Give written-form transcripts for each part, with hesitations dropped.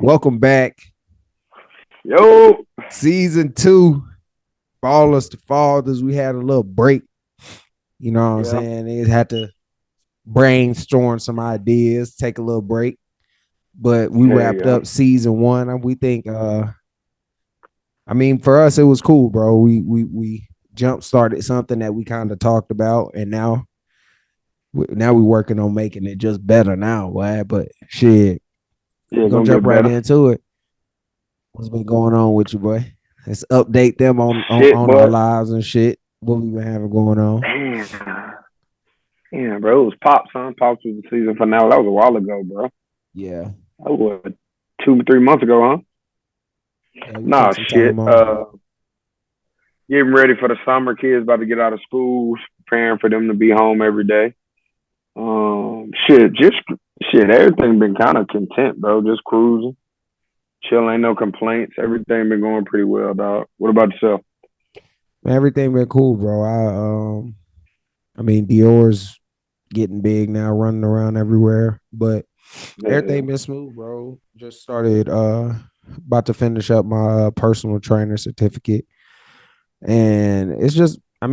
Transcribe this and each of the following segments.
Welcome back. Yo. Season 2. Ballers to fathers. We had a little break. You know what I'm Yeah. saying? They had to brainstorm some ideas, take a little break. But we wrapped Yeah. up season 1. And we think for us it was cool, bro. We jump started something that we kind of talked about, and now we're working on making it just better now, boy. But shit, Yeah, we're gonna gonna jump get right better. into it. What's been going on with you, boy? Let's update them Shit, on our boy. lives and shit. What we been having going on. Damn. Damn, bro. It was Pops, huh? Pops was the season finale. That was a while ago, bro. Yeah. That was 2 or 3 months ago, huh? Yeah, we Nah, took some shit. time off. Getting ready for the summer. Kids about to get out of school. Preparing for them to be home every day. Shit. Everything been kind of content, bro. Just cruising, chill. Ain't no complaints. Everything been going pretty well, dog. What about yourself? Everything been cool, bro. Dior's getting big now, running around everywhere. But Yeah. everything been smooth, bro. Just started about to finish up my personal trainer certificate. And it's just a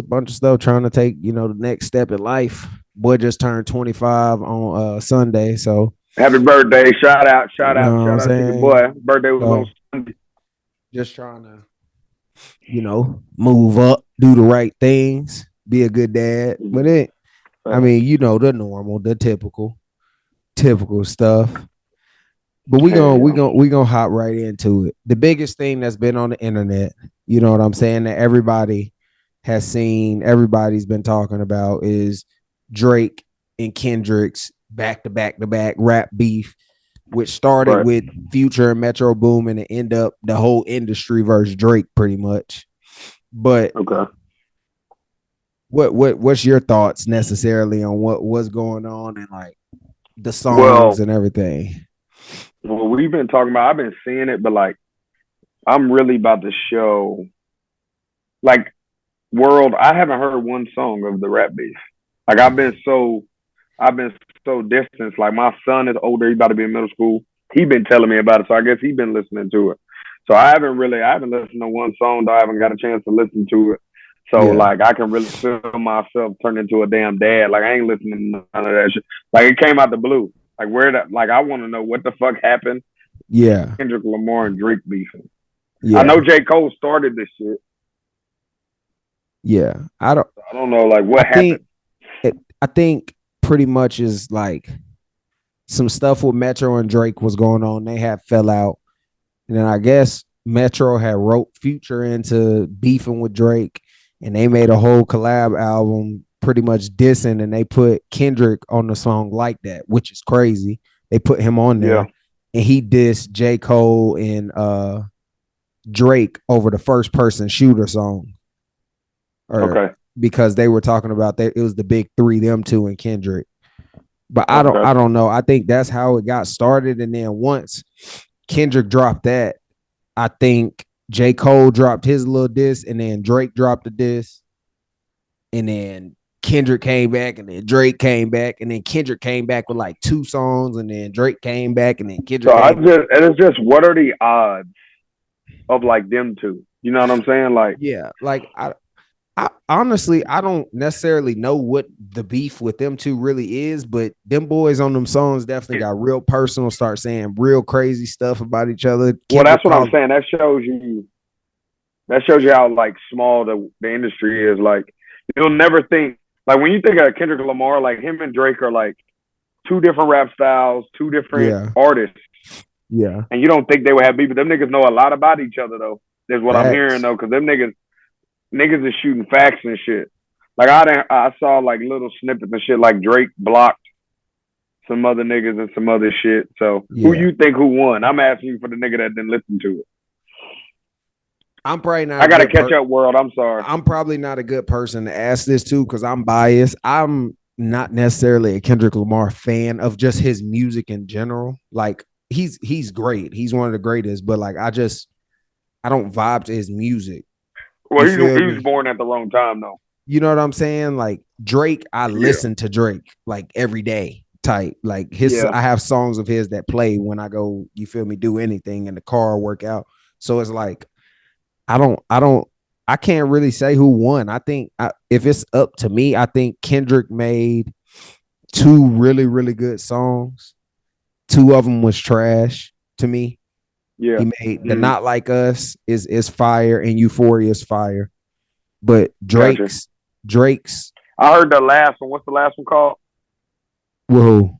bunch of stuff trying to take, the next step in life. Boy just turned 25 on Sunday. So Happy birthday. Shout out, you shout know out, what I'm shout out to your saying? boy. Birthday was on So Sunday. just trying to, move up, do the right things, be a good dad. But the normal, the typical stuff. But we gonna hop right into it. The biggest thing that's been on the internet, you know what I'm saying, that everybody has seen, everybody's been talking about is Drake and Kendrick's back to back to back rap beef, which started Right. with Future and Metro Boomin and end up the whole industry versus Drake pretty much. But Okay. what's your thoughts necessarily on what's going on and like the songs Well, and everything? we've been talking about. I've been seeing it, but like, I'm really about to show. Like, world. I haven't heard one song of the rap beef. Like, I've been so distanced. Like, my son is older. He's about to be in middle school. He been telling me about it, so I guess he been listening to it. So I haven't listened to one song. Though I haven't got a chance to listen to it. So Yeah, like I can really feel myself turn into a damn dad. Like I ain't listening to none of that shit. Like it came out the blue. Like where that like I want to know what the fuck happened. yeah, Kendrick Lamar and Drake beefing. I know yeah, J. Cole started this shit. yeah. I don't know like I what think happened. I think pretty much is like some stuff with Metro and Drake was going on. They had fell out, and then I guess Metro had wrote Future into beefing with Drake, and they made a whole collab album pretty much dissing, and they put Kendrick on the song like that, which is crazy. They put him on Yeah. there, and he dissed J. Cole and Drake over the first person shooter song, or Okay. because they were talking about that it was the big three, them two and Kendrick. But I Okay. don't know. I think that's how it got started. And then once Kendrick dropped that, I think J. Cole dropped his little diss, and then Drake dropped the diss, and then Kendrick came back, and then Drake came back, and then Kendrick came back with like 2 songs, and then Drake came back, and then So Kendrick came. it's just what are the odds of like them two? You know what I'm saying? Like Yeah, like I honestly I don't necessarily know what the beef with them two really is, but them boys on them songs definitely got real personal, start saying real crazy stuff about each other. well Kendrick that's what I'm called. saying. That shows you how like small the industry is. Like you'll never think like when you think of Kendrick Lamar, like him and Drake are like two different rap styles, two different Yeah, artists, yeah, and you don't think they would have beef. But them niggas know a lot about each other though. Is what I'm hearing facts. though, because them niggas is shooting facts and shit. Like I saw like little snippets and shit. Like Drake blocked some other niggas and some other shit. So who Yeah, you think who won? I'm asking you for the nigga that didn't listen to it. I'm probably not I a gotta good catch per. up, world. I'm sorry. I'm probably not a good person to ask this to because I'm biased. I'm not necessarily a Kendrick Lamar fan of just his music in general. Like he's great. He's one of the greatest, but like I don't vibe to his music. Well, You feel he was me? born at the wrong time though. You know what I'm saying? Like Drake, I Yeah. listen to Drake like every day. type. Like Yeah. I have songs of his that play when I go, you feel me, do anything in the car, work out. So it's like I can't really say who won. I think if it's up to me, I think Kendrick made two really really good songs. Two of them was trash to me. Yeah. He made the Mm. Not Like Us is fire and Euphoria is fire. But Gotcha. Drake's I heard the last one. What's the last one called? whoa,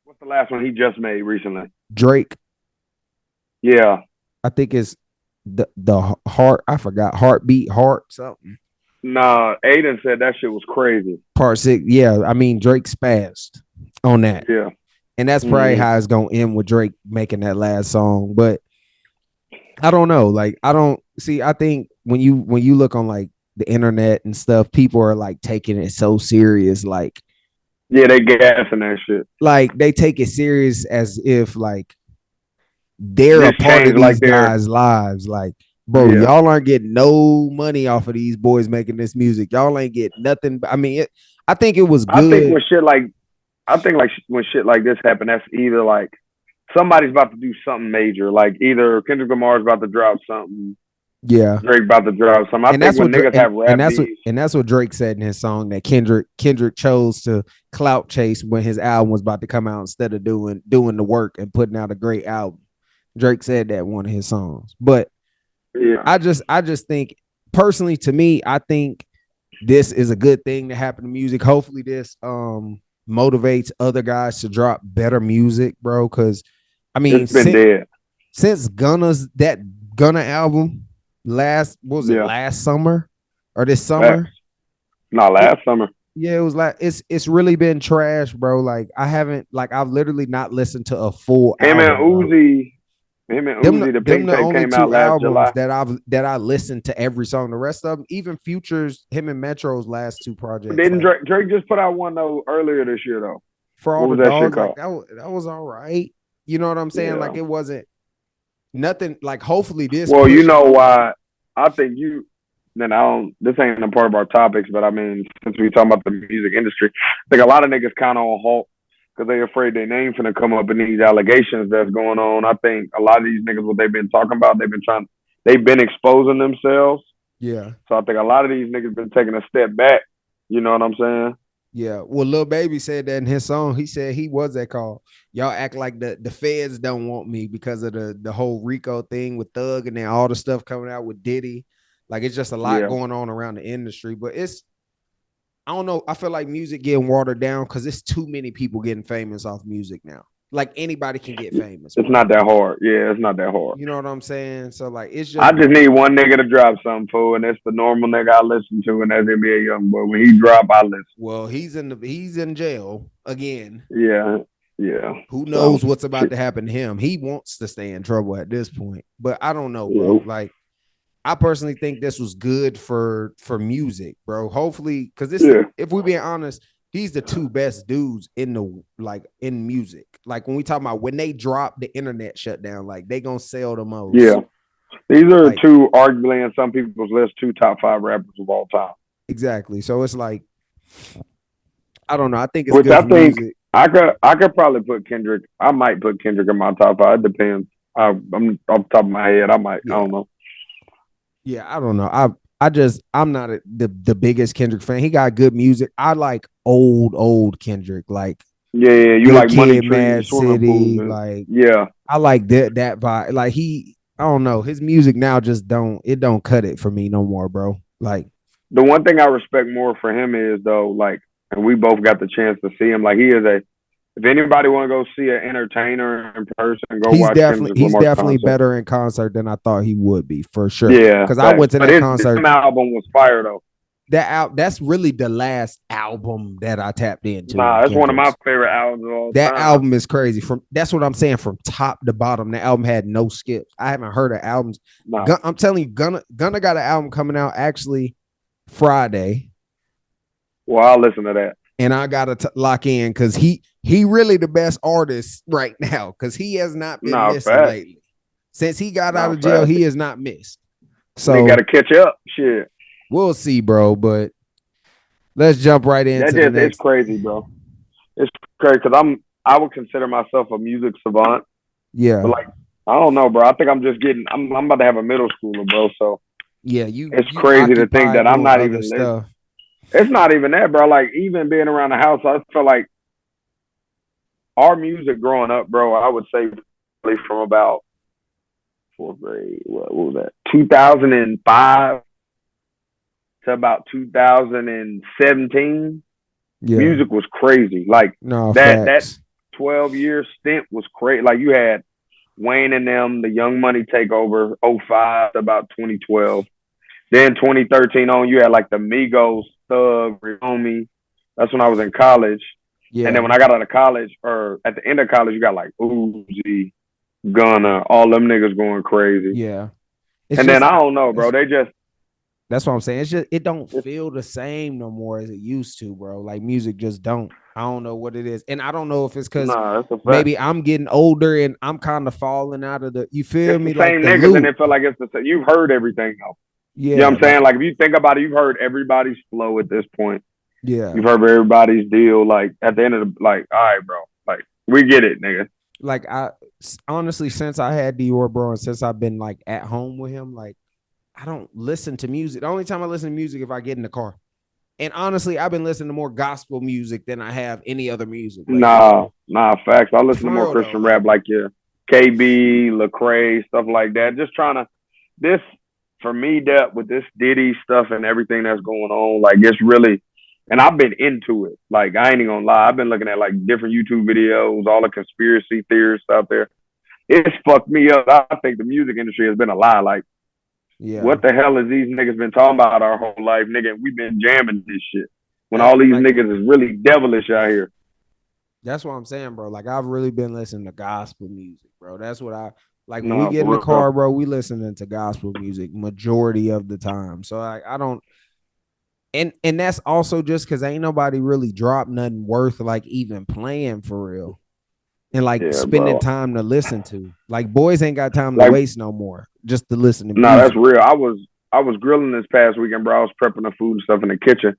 What's the last one he just made recently? Drake, Yeah. I think is the heart, I forgot, heartbeat, heart something. Nah, Aiden said that shit was crazy. Part six. Yeah, I mean Drake spazzed on that. Yeah. And that's probably Mm. how it's gonna end with Drake making that last song. But I don't know. Like I don't see. I think when you look on like the internet and stuff, people are like taking it so serious. Yeah, they gassing that shit. Like they take it serious as if like they're a This part of changed like these their guys' lives. Like, bro, yeah. y'all aren't getting no money off of these boys making this music. Y'all ain't get nothing. I mean, I think it was I think good. when shit like this happen, that's either like somebody's about to do something major. Like either Kendrick Lamar's about to drop something, Yeah. Drake about to drop something. I And think that's when what niggas have rap beefs, and that's what Drake said in his song that Kendrick chose to clout chase when his album was about to come out instead of doing the work and putting out a great album. Drake said that in one of his songs. But yeah, I just think personally to me, I think this is a good thing to happen to music. Hopefully this motivates other guys to drop better music, bro. Cause I mean, it's been dead. since that Gunna album Yeah, last summer or this facts. summer? Not It, last summer. yeah, it was like it's really been trash, bro. Like I've literally not listened to a full Him and album, bro. Uzi, him and Uzi, the Them Pink the Tape only came out two last albums July. that I listened to every song. The rest of them, even Futures, him and Metro's last two projects, Didn't like Drake just put out one though earlier this year though? For All What the was that shit Dogs, like called? that was all right. You know what I'm saying? Yeah. Like it wasn't nothing. Like hopefully this Well, you pushes. know why? I think you. Then I don't. This ain't a part of our topics, but I mean, since we talking about the music industry, I think a lot of niggas kind of on halt because they afraid their name finna come up in these allegations that's going on. I think a lot of these niggas, what they've been talking about, they've been exposing themselves. Yeah, So I think a lot of these niggas been taking a step back. You know what I'm saying? yeah. Well, Lil Baby said that in his song. He said he was that call. Y'all act like the feds don't want me because of the whole Rico thing with Thug and then all the stuff coming out with Diddy. Like it's just a lot Yeah. going on around the industry, but it's I don't know. I feel like music getting watered down because it's too many people getting famous off music now. Like anybody can get famous, It's bro. not that hard. Yeah, it's not that hard. You know what I'm saying? So like it's I just just need one nigga to drop something for, and it's the normal nigga I listen to, and that's NBA YoungBoy. When he drop, I listen. well, he's in jail again. Yeah, yeah. Who So, knows what's about to happen to him? He wants to stay in trouble at this point. But I don't know, yeah, bro. Like I personally think this was good for music, bro. Hopefully, because yeah, if we being honest, these the two best dudes in the in music. Like when we talk about when they drop, the internet shut down, like they gonna sell the most. yeah. These are Like two, arguably in some people's list, two top five rappers of all time. exactly. So it's like I don't know. I think it's Which good I for think music. I could probably put Kendrick. I might put Kendrick in my top five. It depends. I'm off the top of my head. I might. I Yeah. don't know. Yeah, I don't know. I'm not the biggest Kendrick fan. He got good music. I like old Kendrick, like Yeah, yeah. You Good like Money Kid, Tree, Mad Swimming Pools, City. and Like yeah. I like that vibe. Like I don't know. His music now just don't cut it for me no more, bro. Like The one thing I respect more for him is though, like, and we both got the chance to see him. Like, he is a. If anybody want to go see an entertainer in person, go watch Kendrick he's Lamar's definitely concert. better in concert than I thought he would be for sure. Yeah, Because I thanks. went to But that his concert. damn album was fire though. That's really the last album that I tapped into Nah, it's one of my Kendrick's. favorite albums of all That time. album is crazy. That's what I'm saying. From top to bottom, the album had no skips. I haven't heard of albums. Nah, I'm telling you, Gunna got an album coming out actually Friday, well, I'll listen to that. and I gotta lock in because he really the best artist right now because he has not been Nah, missing fast. lately. Since he got out Nah, of jail, fast. he has not missed. They got So to catch up. Shit, we'll see, bro. But let's jump right that into the just it's next. crazy, bro. It's crazy because I would consider myself a music savant, but Yeah. like I don't know, bro. I think I'm just getting. I'm about to have a middle schooler, bro. So Yeah, it's you crazy to think occupied that I'm doing not other even listening. stuff. It's not even that, bro. Like even being around the house, I feel like our music growing up, bro. I would say from about fourth grade. What was that? 2005 to about 2017. Yeah. Music was crazy. Like No, that facts. 12-year stint was crazy. Like you had Wayne and them, the Young Money takeover, '05 to about 2012. Then 2013 on, you had like the Migos, Thug, Homie. That's when I was in college. And then Yeah. when I got out of college, or at the end of college, you got like Uzi, Gunna, all them niggas going crazy. Yeah. It's And then just I not don't know, bro. that's what I'm saying. It's just it don't It's, feel the same no more as it used to, bro. Like music just don't. I don't know what it is. And I don't know if it's because nah, that's a fact. maybe I'm getting older and I'm kind of falling out of the you feel It's the me? Like same the niggas, and loop. it feel like it's the same. You've heard everything though. You know Yeah, what I'm saying? Like if you think about it, you've heard everybody's flow at this point. yeah. You've heard everybody's deal. Like at the end of the, like, all right, bro. Like we get it, nigga. Like I honestly, since I had Dior, bro, and since I've been like at home with him, like I don't listen to music. The only time I listen to music if I get in the car. And honestly, I've been listening to more gospel music than I have any other music lately, Nah, bro. nah, facts. I listen to For more real though, Christian like rap like your KB, Lecrae, stuff like that. Just trying to this for me that with this Diddy stuff and everything that's going on, like it's really and I've been into it. Like I ain't even gonna lie. I've been looking at like different YouTube videos, all the conspiracy theorists out there. It's fucked me up. I think the music industry has been a lie. Like, yeah, what the hell has these niggas been talking about our whole life, nigga? We've been jamming this shit. When all that these like niggas is really devilish out here. that's what I'm saying, bro. Like I've really been listening to gospel music, bro. That's what I like when we No, get in the for real. car, bro. We listening to gospel music majority of the time. So like I don't, and that's also just because ain't nobody really dropped nothing worth like even playing for real and like Yeah, spending bro. time to listen to. Like boys ain't got time to Like, waste no more just to listen to no, that's music. real. I was grilling this past weekend, bro. I was prepping the food and stuff in the kitchen,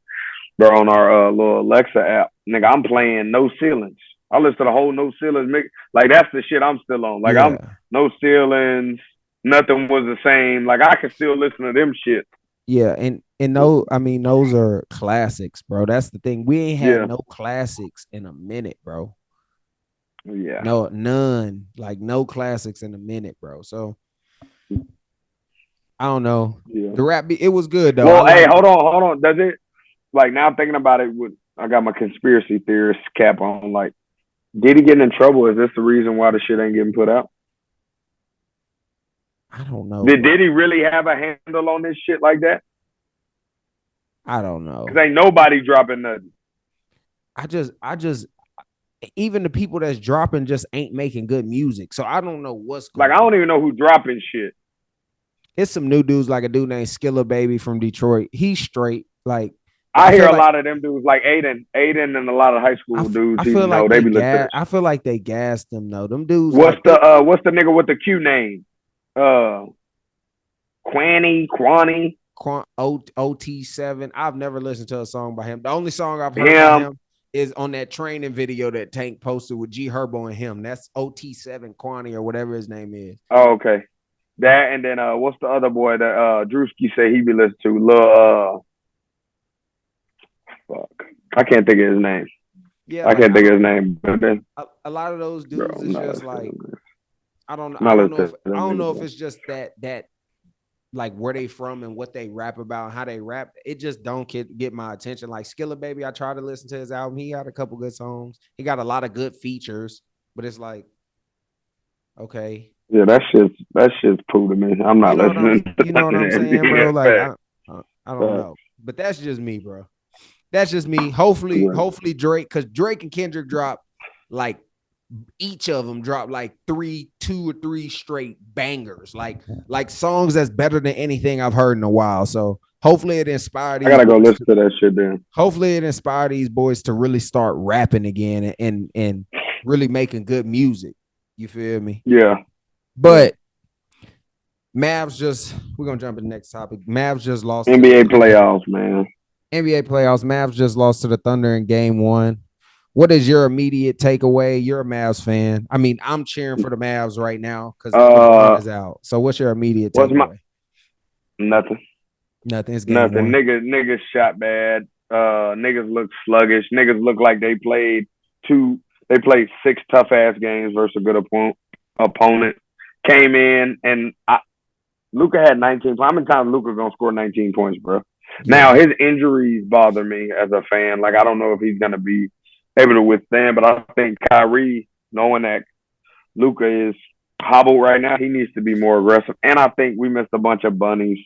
bro, on our little Alexa app. Nigga, I'm playing No Ceilings. I listen to the whole No Ceilings mix. Like that's the shit I'm still on. Like I'm Yeah, No Ceilings. Nothing was the same. Like I can still listen to them shit. yeah, and no, I mean those are classics, bro. That's the thing. We ain't had Yeah, no classics in a minute, bro. yeah, No, none. Like no classics in a minute, bro. So I don't know. yeah. The it was good though. I Well, hey, liked hold it. on, hold on. Does it like now I'm thinking about it? With I got my conspiracy theorist cap on. Like, did he get in trouble? Is this the reason why the shit ain't getting put out? I don't know, Did bro. he really have a handle on this shit like that? I don't Cause know. ain't nobody dropping nothing. I just even the people that's dropping just ain't making good music. So I don't know what's Like I going don't on. even know who dropping shit. It's some new dudes like a dude named Skilla Baby from Detroit. He's straight. Like I I hear feel a like lot of them dudes like Aiden, and a lot of high school dudes. I feel Even though like they they be listening to gas. this. I feel like they gassed them though. Them dudes like they What's the nigga with the Q name? Uh, Quani, OT7. I've never listened to a song by him. The only song I've heard by him. him is on that training video that Tank posted with G Herbo and him. That's OT7 Quani or whatever his name is. Oh, okay. That and then what's the other boy that Drewski said he be listening to? Fuck. I can't think of his name. Yeah, I like can't I think of don't. his name. But then, A lot of those bro, dudes I'm is not just listening. like I don't. I'm I not don't know listening if to I them don't know niggas, if bro. it's just that like where they from and what they rap about, how they rap. It just don't get my attention. Like Skilla Baby, I try to listen to his album. He got a couple good songs. He got a lot of good features, but it's like okay, Yeah, that shit's cool to me. I'm not listening to you know none what of I'm that. saying, bro. Yeah, Like fact. I don't Fact. know, but that's just me, bro. That's just me. Yeah. Hopefully Drake, because Drake and Kendrick drop like each of them drop like two or three straight bangers, like songs that's better than anything I've heard in a while. So hopefully it inspire I these gotta go boys listen to to that shit then. hopefully it inspire these boys to really start rapping again and really making good music. You feel me? Yeah. Yeah. But Mavs just we're gonna jump to the next topic. Mavs just lost to the NBA Thunder. playoffs, man. NBA playoffs. Mavs just lost to the Thunder in game one. what is your immediate takeaway? You're a Mavs fan. I mean, I'm cheering for the Mavs right now because LeBron Uh, is out. So what's your immediate what's my takeaway? nothing? Nothing. It's game Nothing. one. Niggas shot bad. Niggas look sluggish. Niggas look like two. They played six tough ass games versus a good opponent. Came in and Luka had 19. How many times Luka gonna score 19 points, bro? Now Yeah. his injuries bother me as a fan. Like I don't know if he's gonna be able to withstand, but I think Kyrie, knowing that Luka is hobbled right now, he needs to be more aggressive. And I think we missed a bunch of bunnies.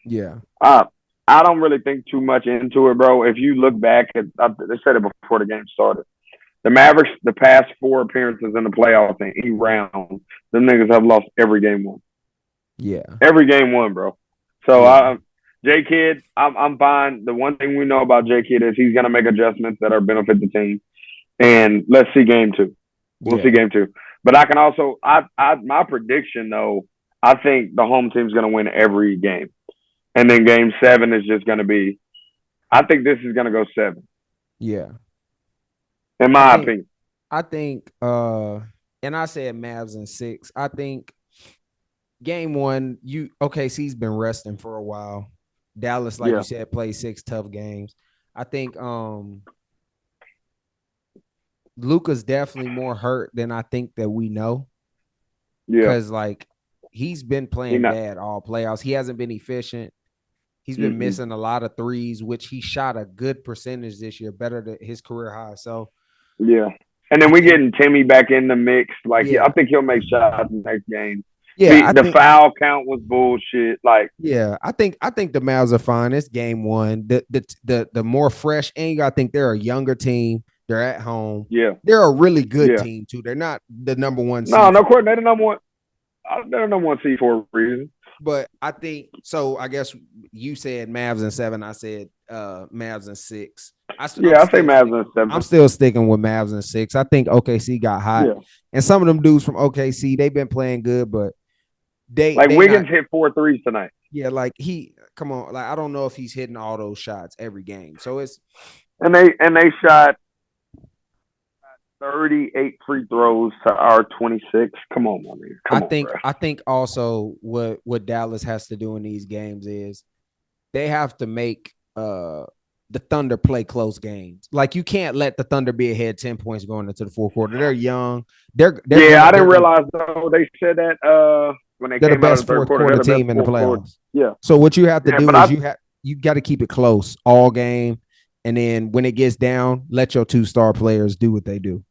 Yeah. Uh, I don't really think too much into it, bro. If you look back at, they said it before the game started. The Mavericks, the past four appearances in the playoffs in any round, them niggas have lost every game one. Yeah. Every game one, bro. So Yeah. J Kid, I'm fine. The one thing we know about J Kid is he's gonna make adjustments that are benefit the team. And let's see game two. We'll see Yeah. game two. But I can also my prediction though, I think the home team's gonna win every game. And then game seven is just gonna be I think this is gonna go seven, Yeah. in I my think opinion. I think and I said Mavs in six. I think game one, OKC's been resting for a while. Dallas, like you Yeah. said, played six tough games. I think Luka's definitely more hurt than I think that we know. Yeah. Cause like he's been He playing not bad all playoffs. He hasn't been efficient. He's been mm-mm. missing a lot of threes, which he shot a good percentage this year, better than his career high. So Yeah. And I then we think, getting Timmy back in the mix. Like I yeah, think he'll make shots next game. yeah, I The think, foul count was bullshit. Like, yeah, I think the Mavs are fine. It's game one. The more fresh, and you gotta think they're a younger team. They're at home. yeah. They're a really good Yeah. team too. They're not the number one No, seed no for a course they're reason. the number one. They're the number one seed for a reason. But I think so. I guess you said Mavs and seven. I said Mavs and six. I'm Yeah, I say still Mavs and sticking. I'm seven. still sticking with Mavs and six. I think OKC got hot, Yeah. and some of them dudes from OKC they've been playing good, but they Like they Wiggins not. hit 4 threes tonight. Yeah, like he come on. Like I don't know if he's hitting all those shots every game. So it's And they shot 38 free throws to our 26. Come on, my man. I Come on, think bro. I think also what Dallas has to do in these games is they have to make the Thunder play close games. Like you can't let the Thunder be ahead 10 points going into the fourth quarter. They're young. They're Yeah, gonna I they're didn't gonna realize though. They said that when they they're the came out of best the third fourth quarter, quarter they're the best team in the fourth quarter. playoffs. Yeah, So what you have to yeah, do but is you got to keep it close all game, and then when it gets down, let your two star players do what they do.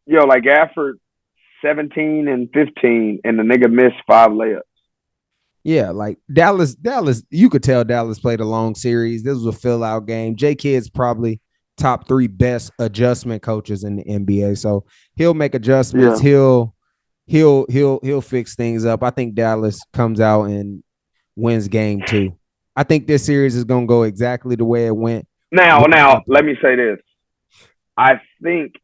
like Gafford, 17 and 15, and the nigga missed 5 layups. Yeah, like Dallas, you could tell Dallas played a long series. This was a fill out game. J Kidd's probably top three best adjustment coaches in the NBA. So he'll make adjustments. Yeah. He'll fix things up. I think Dallas comes out and wins game two. I think this series is gonna go exactly the way it went Now, with the now, Clippers. let me say this. I think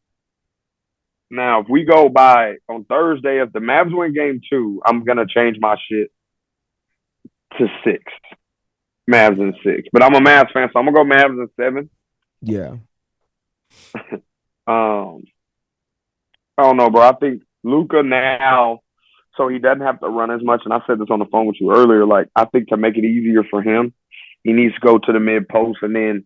now if we go by on Thursday, if the Mavs win game two, I'm gonna change my shit to six. Mavs and six. But I'm a Mavs fan, so I'm gonna go Mavs and seven. Yeah, Um, I don't know, bro. I think Luca now, so he doesn't have to run as much. And I said this on the phone with you earlier. Like, I think to make it easier for him, he needs to go to the mid post and then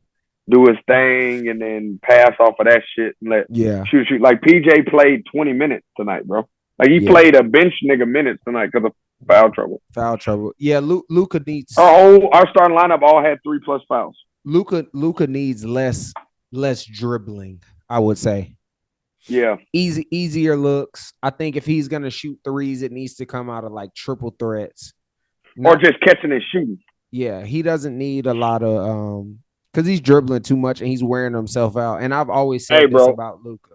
do his thing and then pass off of that shit and let yeah, shoot. Like PJ played 20 minutes tonight, bro. Like he yeah. played a bench nigga minutes tonight because of foul trouble. Foul trouble. Yeah, Luca needs Our starting lineup all had 3+ fouls. Luca needs less dribbling. I would say. Yeah. Easier looks. I think if he's gonna shoot threes, it needs to come out of like triple threats. Or Not just catching and shooting. yeah, he doesn't need a lot of because he's dribbling too much and he's wearing himself out. And I've always Hey, said this bro. about Luca.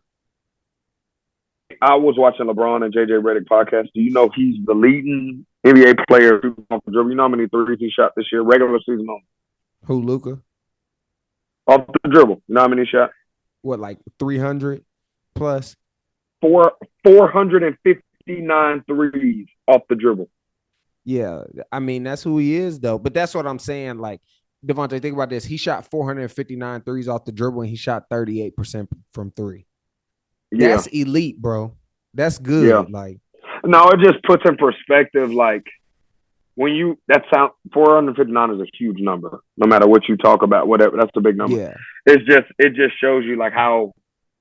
I was watching LeBron and JJ Redick podcast. Do you know he's the leading NBA player off the dribble? You know how many threes he shot this year, regular season only? Who Luca? Off the dribble. You know how many he shot? What like 300 plus? 459 threes off the dribble. Yeah, I mean that's who he is though. But that's what I'm saying. Like Devontae, think about this. He shot 459 threes off the dribble, and he shot 38% from three. Yeah, That's elite, bro. That's yeah. good. Like, No, it just puts in perspective. Like when you that sound 459 is a huge number. No matter what you talk about, whatever, that's a big number. yeah, It just shows you like how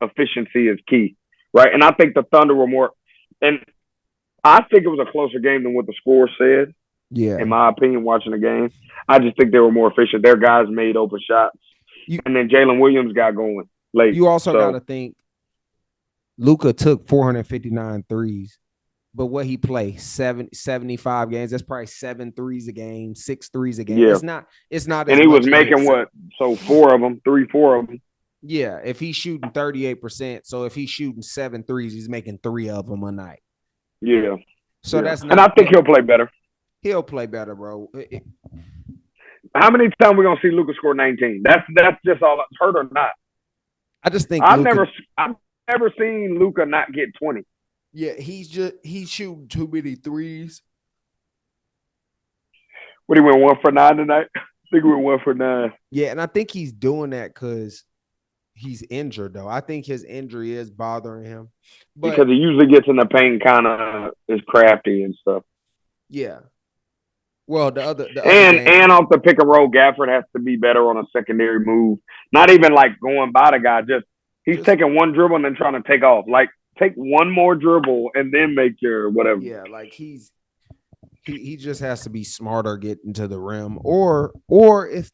efficiency is key, right? And I think the Thunder were more, and I think it was a closer game than what the score said. In yeah. my opinion, watching the game, I just think they were more efficient. Their guys made open shots, You and then Jalen Williams got going late. you also got So to think Luka took 459 threes, but what he played 75 games. That's probably 7 threes a game, 6 threes a game. yeah, It's not and as he was much as making it's. what? So 4 of them, 3, 4 of them. Yeah, if he's shooting 38%, so if he's shooting 7 threes, he's making 3 of them a night. Yeah, So yeah, that's and I not think he'll play better. he'll play better, bro. How many times we gonna see Luka score 19? That's just all. Hurt or not? I just think I've Luka. never seen Luka not get 20. Yeah, he's shooting too many threes. What he went 1 for 9 tonight? I think he went 1 for 9. Yeah, and I think he's doing that because he's injured, though. I think his injury is bothering him. Because But he usually gets in the paint, kind of is crafty and stuff. yeah, well, the other And game, off the pick and roll, Gafford has to be better on a secondary move. Not even like going by the guy. Just he's just taking one dribble and then trying to take off. Like take one more dribble and then make your whatever. yeah, like he just has to be smarter getting to the rim, or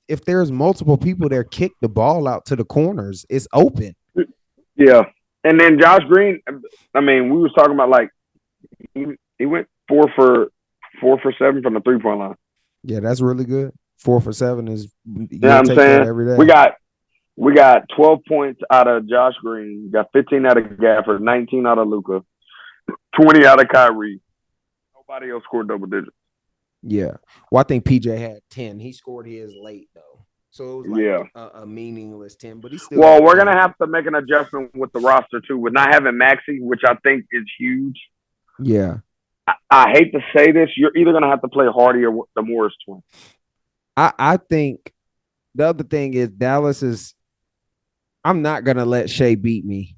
if there's multiple people there, kick the ball out to the corners. It's open. Yeah. And then Josh Green. I mean, we was talking about like he went 4 for 7 from the 3-point line. Yeah, that's really good. 4 for 7 is You know you'll what I'm take that saying? every day. We got 12 points out of Josh Green, got 15 out of Gafford, 19 out of Luka, 20 out of Kyrie. Nobody else scored double digits. Yeah. Well, I think PJ had 10. He scored his late though, so it was like Yeah. a meaningless 10. But he still. Well, we're gonna have to make an adjustment with the roster too, with not having Maxey, which I think is huge. Yeah. I hate to say this, you're either gonna have to play Hardy or the Morris twins. I think the other thing is Dallas is. I'm not gonna let Shea beat me.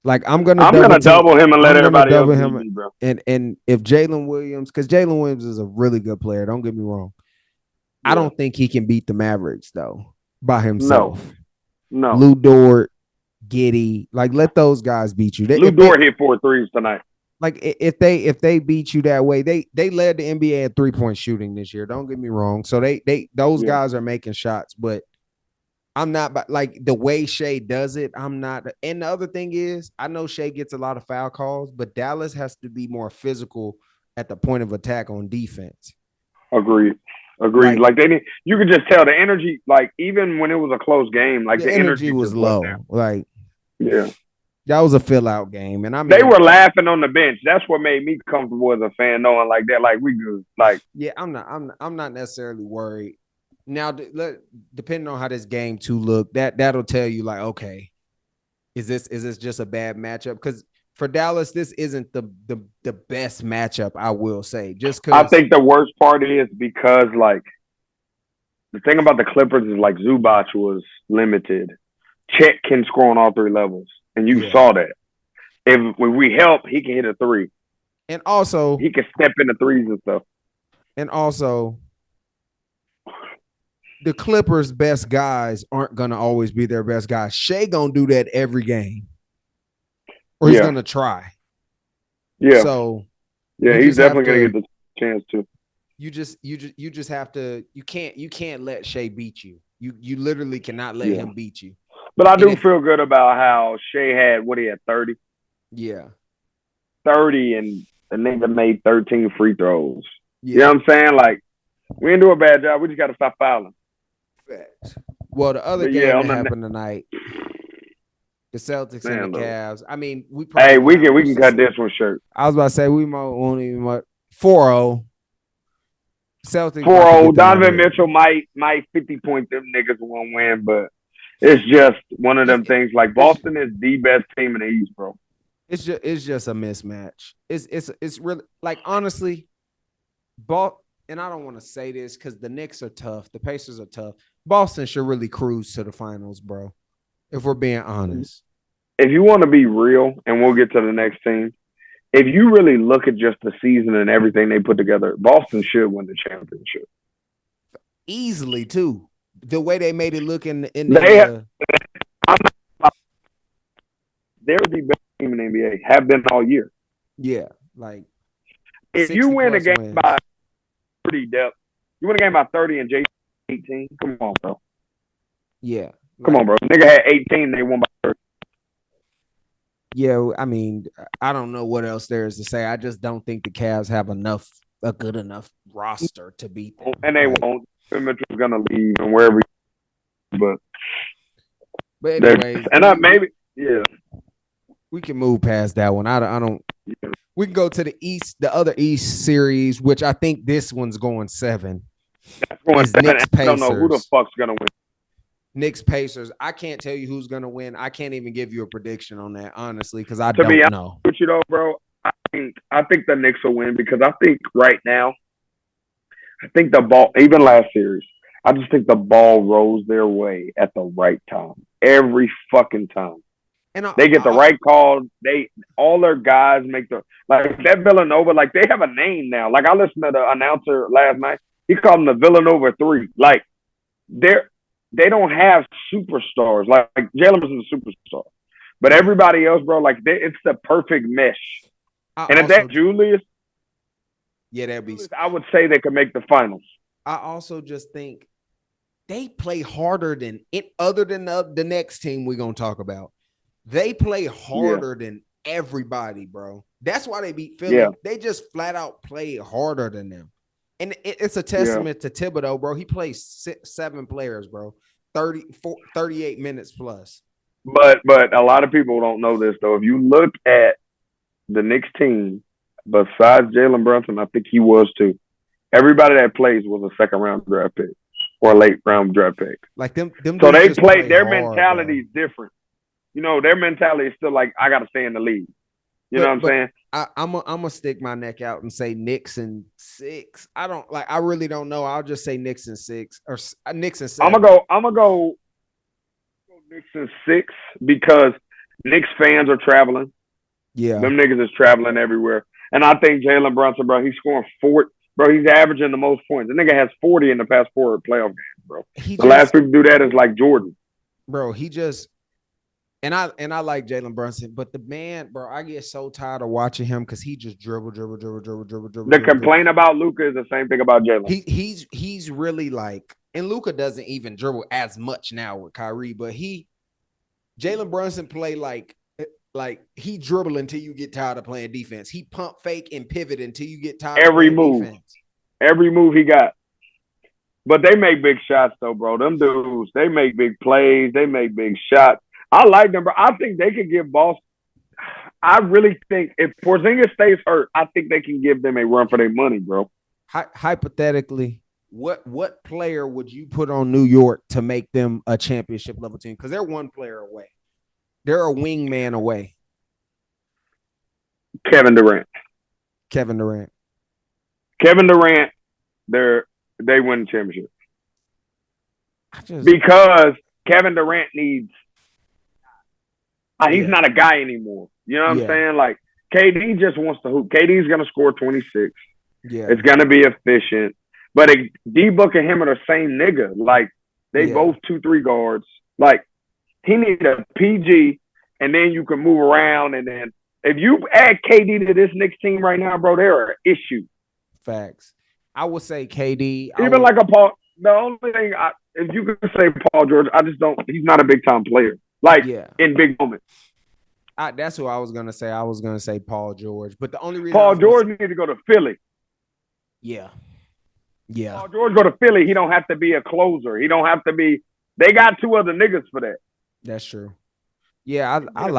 Like I'm gonna double him and let I'm gonna everybody else double beat him, me, bro. and if Jalen Williams, because Jalen Williams is a really good player. Don't get me wrong. I don't think he can beat the Mavericks though by himself. No. Lou Dort, Giddey, like let those guys beat you. Lou Dort hit 4 threes tonight. Like if they beat you that way, they led the NBA in 3-point shooting this year. Don't get me wrong. So those guys are making shots, but I'm not like the way Shea does it. I'm not. And the other thing is, I know Shea gets a lot of foul calls, but Dallas has to be more physical at the point of attack on defense. Agreed. Like they need, you could just tell the energy. Like even when it was a close game, like the energy was low. Like yeah, that was a fill out game, and I mean they were laughing on the bench. That's what made me comfortable as a fan, knowing like that, like we good. Like yeah, I'm not necessarily worried. Now, depending on how this game 2 look, that'll tell you like, okay, is this just a bad matchup? Because for Dallas, this isn't the best matchup, I will say. Just because I think the worst part is because like the thing about the Clippers is like Zubac was limited. Chet can score on all 3 levels, and you saw that. When we help, he can hit a 3, and also he can step into threes and stuff. And also, the Clippers' best guys aren't gonna always be their best guys. Shea gonna do that every game, or he's gonna try. Yeah. So yeah, he's definitely gonna get the chance to. You just have to. You can't let Shea beat you. You literally cannot let him beat you. But I do feel good about how Shea had 30. Yeah. 30 and the nigga made 13 free throws. Yeah. You know what I'm saying? Like we didn't do a bad job. We just got to stop fouling. Well, the other game that happened tonight, the Celtics and the Cavs. I mean, we can cut this one short. I was about to say we won't even 4-0. Celtics 4-0. Donovan Mitchell might 50-point them niggas won't win, but it's just one of them things. Like Boston is the best team in the East, bro. It's just a mismatch. It's really like honestly, and I don't want to say this because the Knicks are tough, the Pacers are tough, Boston should really cruise to the finals, bro. If we're being honest. If you want to be real, and we'll get to the next team, if you really look at just the season and everything they put together, Boston should win the championship. Easily, too. The way they made it look in they're the best team in the NBA, have been all year. Yeah, like if you win a game by 30 depth, you win a game by 30 and Jason 18. Come on, bro. Yeah. Come on, bro. Nigga had 18, they won by 30. Yeah, I mean, I don't know what else there is to say. I just don't think the Cavs have a good enough roster to beat them. And they won't. Mitchell's gonna leave and wherever. But anyways, maybe yeah. We can move past that one. I don't. Yeah. We can go to the East, the other East series, which I think this one's going 7. That's going 7. I don't know who the fuck's gonna win. Knicks Pacers. I can't tell you who's gonna win. I can't even give you a prediction on that, honestly, because I don't know. With you though, bro, I think the Knicks will win because I think right now, I think the ball, even last series, I just think the ball rolls their way at the right time every fucking time. And they get the right call. All their guys make like that Villanova. Like they have a name now. Like I listened to the announcer last night. He called them the Villanova 3. Like they don't have superstars. Like Jalen is a superstar, but everybody else, bro, like it's the perfect mesh. And if that Julius, that'd be. I would say they could make the finals. I also just think they play harder than it. Other than the next team we're gonna talk about, they play harder than everybody, bro. That's why they beat Philly. Yeah. They just flat out play harder than them. And it's a testament to Thibodeau, bro. He plays 7 players, bro. 38 minutes plus. But a lot of people don't know this, though. If you look at the Knicks team, besides Jalen Brunson, I think he was too. Everybody that plays was a second-round draft pick or a late-round draft pick. Like them so they play their mentality is different. You know, their mentality is still like, I got to stay in the league. You know what I'm saying? I'm gonna stick my neck out and say Knicks and 6. I really don't know. I'll just say Knicks and 6 or Knicks and 7. I'm gonna go Knicks and 6 because Knicks fans are traveling. Yeah, them niggas is traveling everywhere, and I think Jalen Brunson, bro, he's scoring 40. Bro, he's averaging the most points. The nigga has 40 in the past 4 playoff games, bro. Last people do that is like Jordan. Bro, he just. And I like Jalen Brunson, but the man, bro, I get so tired of watching him because he just dribble. The complaint about Luka is the same thing about Jalen. He's really like, and Luka doesn't even dribble as much now with Kyrie, but Jalen Brunson play like he dribble until you get tired of playing defense. He pump fake and pivot until you get tired. Every move he got. But they make big shots though, bro. Them dudes, they make big plays. They make big shots. I like them, bro. I think they could give Boston. I really think if Porzingis stays hurt, I think they can give them a run for their money, bro. Hypothetically, what player would you put on New York to make them a championship level team? Because they're one player away. They're a wingman away. Kevin Durant. They win the championship. Because Kevin Durant needs. He's not a guy anymore. You know what I'm saying? Like, KD just wants to hoop. KD's going to score 26. Yeah. It's going to be efficient. But D-Book and him are the same nigga. Like, they both 2-3 guards. Like, he needs a PG, and then you can move around. And then if you add KD to this Knicks team right now, bro, they're an issue. Facts. I would say KD. Like a Paul. The only thing, if you could say Paul George, I just don't. He's not a big-time player. Like, in big moments. That's who I was going to say. I was going to say Paul George. But the only reason Paul George needs to go to Philly. Yeah. Paul George go to Philly. He don't have to be a closer. He don't have to be. They got 2 other niggas for that. That's true. Yeah, I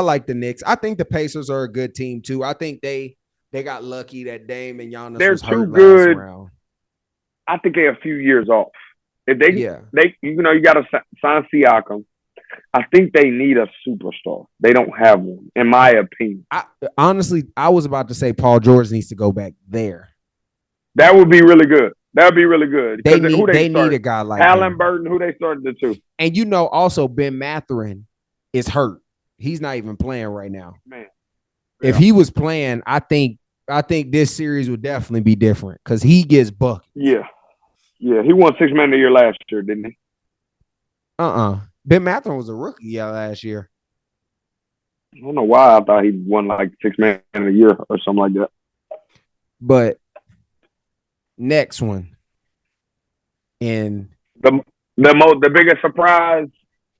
like the Knicks. I think the Pacers are a good team, too. I think they got lucky that Dame and Giannis was hurt last round. I think they're a few years off. If they you got to sign Siakam. I think they need a superstar. They don't have one, in my opinion. Honestly, I was about to say Paul George needs to go back there. That would be really good. That'd be really good They because who need they they need a started? guy like Allen him. Burton, who they started the two. And also Ben Matherin is hurt. He's not even playing right now. Man, If yeah, he was playing, I think this series would definitely be different because he gets buckets. yeah. He won 6 Man of the Year last year, didn't he? Ben Matherin was a rookie last year. I don't know why I thought he won like 6 Man of the Year or something like that. But next one. And the biggest surprise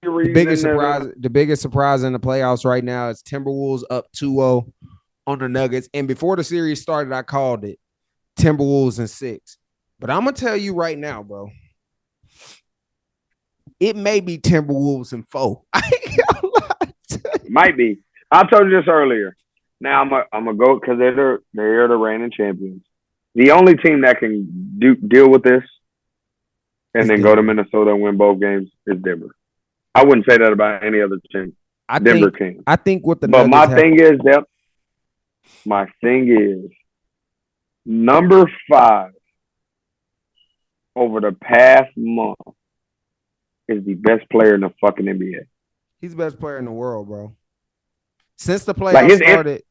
series the biggest surprise in the playoffs right now is Timberwolves up 2-0 on the Nuggets. And before the series started, I called it Timberwolves in 6. But I'm gonna tell you right now, bro. It may be Timberwolves in 4. Might be. I told you this earlier. Now I'm gonna go because they're the reigning champions. The only team that can deal with this and then go to Minnesota and win both games is Denver. I wouldn't say that about any other team. Denver can. I think what the But my thing is number 5 over the past month is the best player in the fucking NBA. He's the best player in the world, bro. Since the playoffs started,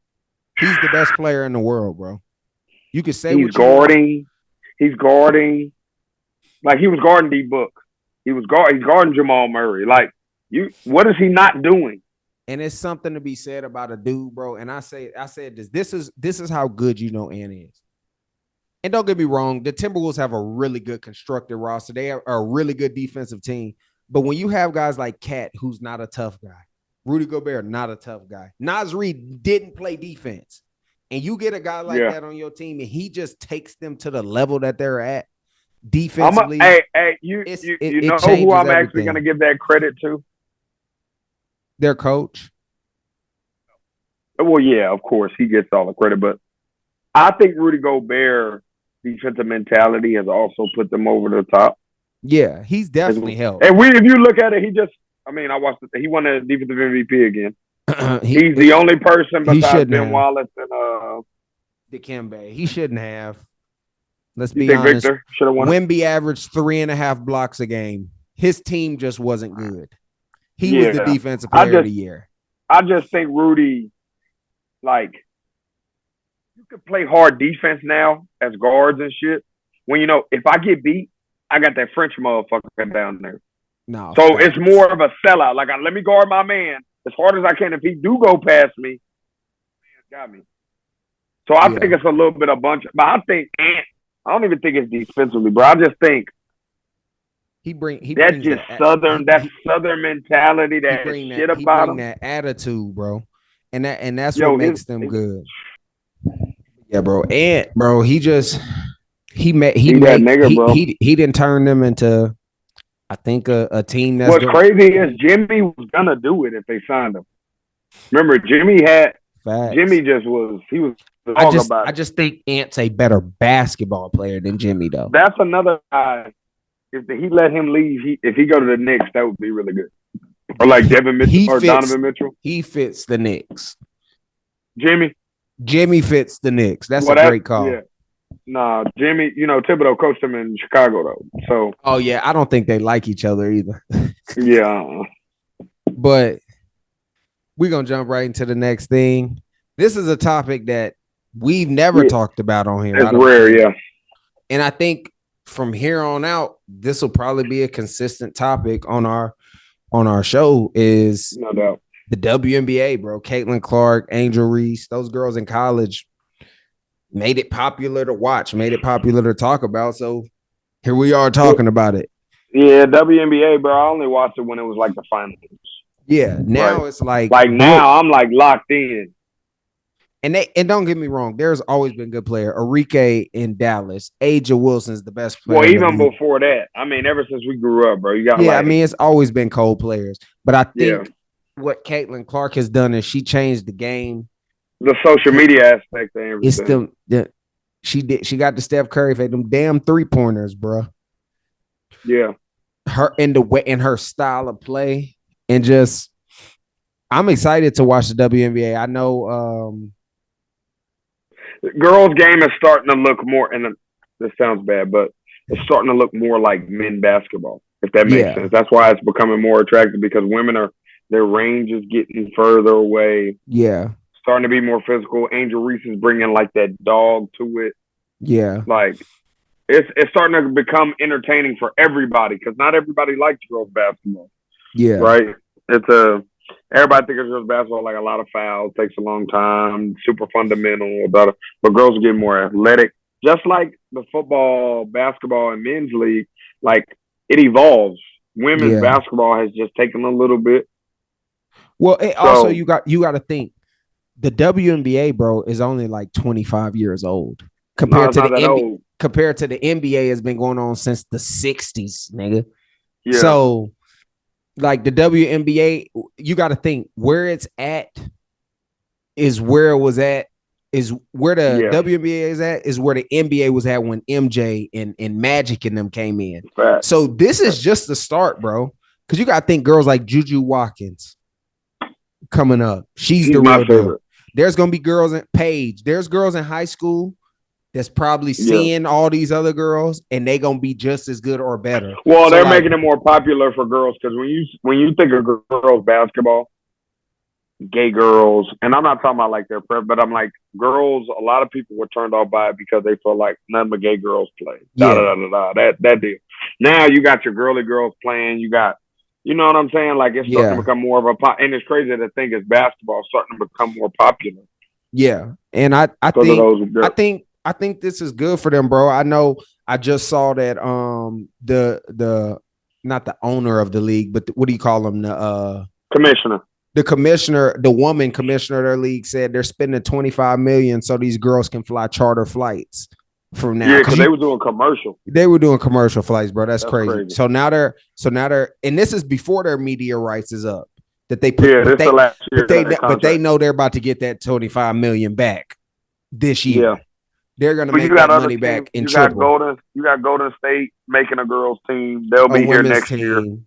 he's the best player in the world, bro. You could say he's guarding. Like he was guarding D Book. He's guarding Jamal Murray. Like what is he not doing? And it's something to be said about a dude, bro. And I said this is how good Ant is. And don't get me wrong, the Timberwolves have a really good constructed roster. They are a really good defensive team. But when you have guys like Cat, who's not a tough guy, Rudy Gobert, not a tough guy, Naz Reid didn't play defense, and you get a guy like that on your team, and he just takes them to the level that they're at defensively. You know who I'm actually going to give that credit to? Their coach. Well, yeah, of course, he gets all the credit, but I think Rudy Gobert defensive mentality has also put them over the top. Yeah, he's definitely helped. And if you look at it, I watched it. He won the defensive MVP again. He's the only person besides Ben Wallace and Dikembe. He shouldn't have. Let's be honest. Victor should have won. Wemby averaged 3.5 blocks a game. His team just wasn't good. He was the defensive player of the year. I just think Rudy, like, you can play hard defense now as guards and shit. When if I get beat, I got that French motherfucker down there. No. So it's more of a sellout. Like, let me guard my man as hard as I can. If he do go past me, man got me. So I think it's a little bit of bunch. But I think I don't even think it's defensively, bro. I just think Southern mentality, that shit about him. That attitude, bro. And that's what makes them good. Yeah, bro. And bro, he didn't turn them into, I think, a team that's. What's crazy is Jimmy was gonna do it if they signed him. Remember, Jimmy just was. He was. I just think Ant's a better basketball player than Jimmy, though. That's another guy. If he let him leave, if he go to the Knicks, that would be really good. Or like Devin Mitchell or Donovan Mitchell. He fits the Knicks. Jimmy fits the Knicks. That's a great call. Yeah. Nah, Jimmy, Thibodeau coached him in Chicago, though. So. Oh, yeah. I don't think they like each other either. Yeah. But we're going to jump right into the next thing. This is a topic that we've never talked about on here. It's rare, yeah. And I think from here on out, this will probably be a consistent topic on our show is no doubt the WNBA, bro. Caitlin Clark, Angel Reese, those girls in college made it popular to watch, made it popular to talk about. So here we are talking about it. Yeah, WNBA, bro. I only watched it when it was like the finals. Yeah, now it's like now I'm like locked in. And don't get me wrong, there's always been good player. Arike in Dallas, Aja Wilson's the best player. Well, even before that, ever since we grew up, bro, you got. Yeah, it's always been cold players, but I think what Caitlin Clark has done is she changed the game. The social media aspect of everything. She got the Steph Curry for them damn 3-pointers, bro. Yeah, her in her style of play, and just I'm excited to watch the WNBA. I know. The girls' game is starting to look more, and this sounds bad, but it's starting to look more like men basketball, if that makes Yeah. sense. That's why it's becoming more attractive because women are their range is getting further away, Yeah. starting to be more physical. Angel Reese is bringing like that dog to it. Yeah. Like it's starting to become entertaining for everybody because not everybody likes girls basketball, Yeah. right? It's a everybody thinks of girls basketball like a lot of fouls, takes a long time, super fundamental, but girls are getting more athletic. Just like the football, basketball, and men's league, like it evolves. Women's Yeah. basketball has just taken a little bit. Well, it also So you got to think the WNBA, bro, is only like 25 years old no, compared it's to not the that old. compared to the NBA has been going on since the 60s, nigga. Yeah, So like the WNBA, you got to think where it's at is where it was at, is where the yeah, WNBA is at, is where the NBA was at when MJ and Magic and them came in. fact. So this is just the start, bro. Because you got to think girls like Juju Watkins coming up. She's the She's my real deal. favorite. There's gonna be girls in Paige. There's girls in high school that's probably Yeah. seeing all these other girls and they gonna be just as good or better. Well, So they're like, making it more popular for girls because when you think of girls basketball, gay girls, and I'm not talking about like their prep, but I'm like girls. A lot of people were turned off by it because they feel like none but gay girls play. Da da yeah, da da da. That deal. Now you got your girly girls playing. You got, you know what I'm saying? Like it's starting to yeah, become more of a pop. And it's crazy to think is basketball starting to become more popular yeah. And I because of think those I girls. think I think this is good for them, bro. I know I just saw that the not the owner of the league, but what do you call them? Commissioner. The commissioner, the woman commissioner of their league said they're spending 25 million so these girls can fly charter flights from now. Yeah, Cause because they were doing commercial. they were doing commercial flights, bro. That's That's crazy. crazy. So now they're and this is before their media rights is up that they put Yeah, this is the last year of that but they contract. know they're about to get that 25 million back this Yeah. year. They're gonna But you make got that other money teams. back in triple. You got Golden State making a girls team. They'll A be here women's next year. team.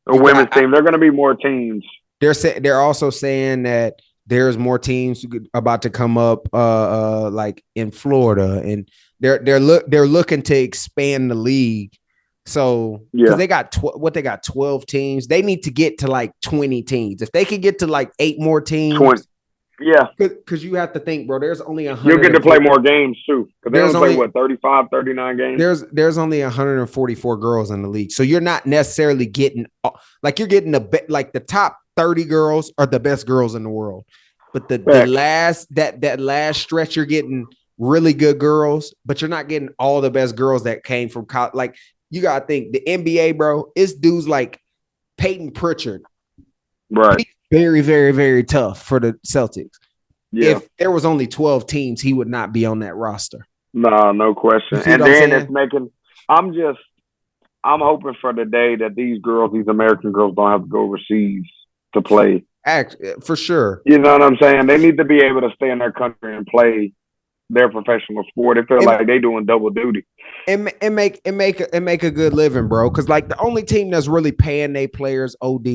A women's team. They're going to be more teams. They're also saying that there's more teams about to come up like in Florida, and they're looking to expand the league. So because Yeah. they got they got 12 teams, they need to get to like 20 teams. If they could get to like 8 more teams, 20. Yeah. because you have to think, bro, there's only You'll get to play 140. more games too. Because they There's only play, only what, 35, 39 games? there's only 144 girls in the league, so you're not necessarily getting like you're getting like the top 30 girls are the best girls in the world, but the Facts. last that last stretch you're getting really good girls, but you're not getting all the best girls that came from college. Like you gotta think the NBA, bro, it's dudes like Peyton Pritchard. Right. He's very, very, very tough for the Celtics. Yeah. If there was only 12 teams, he would not be on that roster. No, no question. You see And what I'm then saying? it's making, I'm hoping for the day that these girls, these American girls, don't have to go overseas to play. For sure. You know what I'm saying? They need to be able to stay in their country and play their professional sport. They feel like they doing double duty. And make a good living, bro. Because like the only team that's really paying their players OD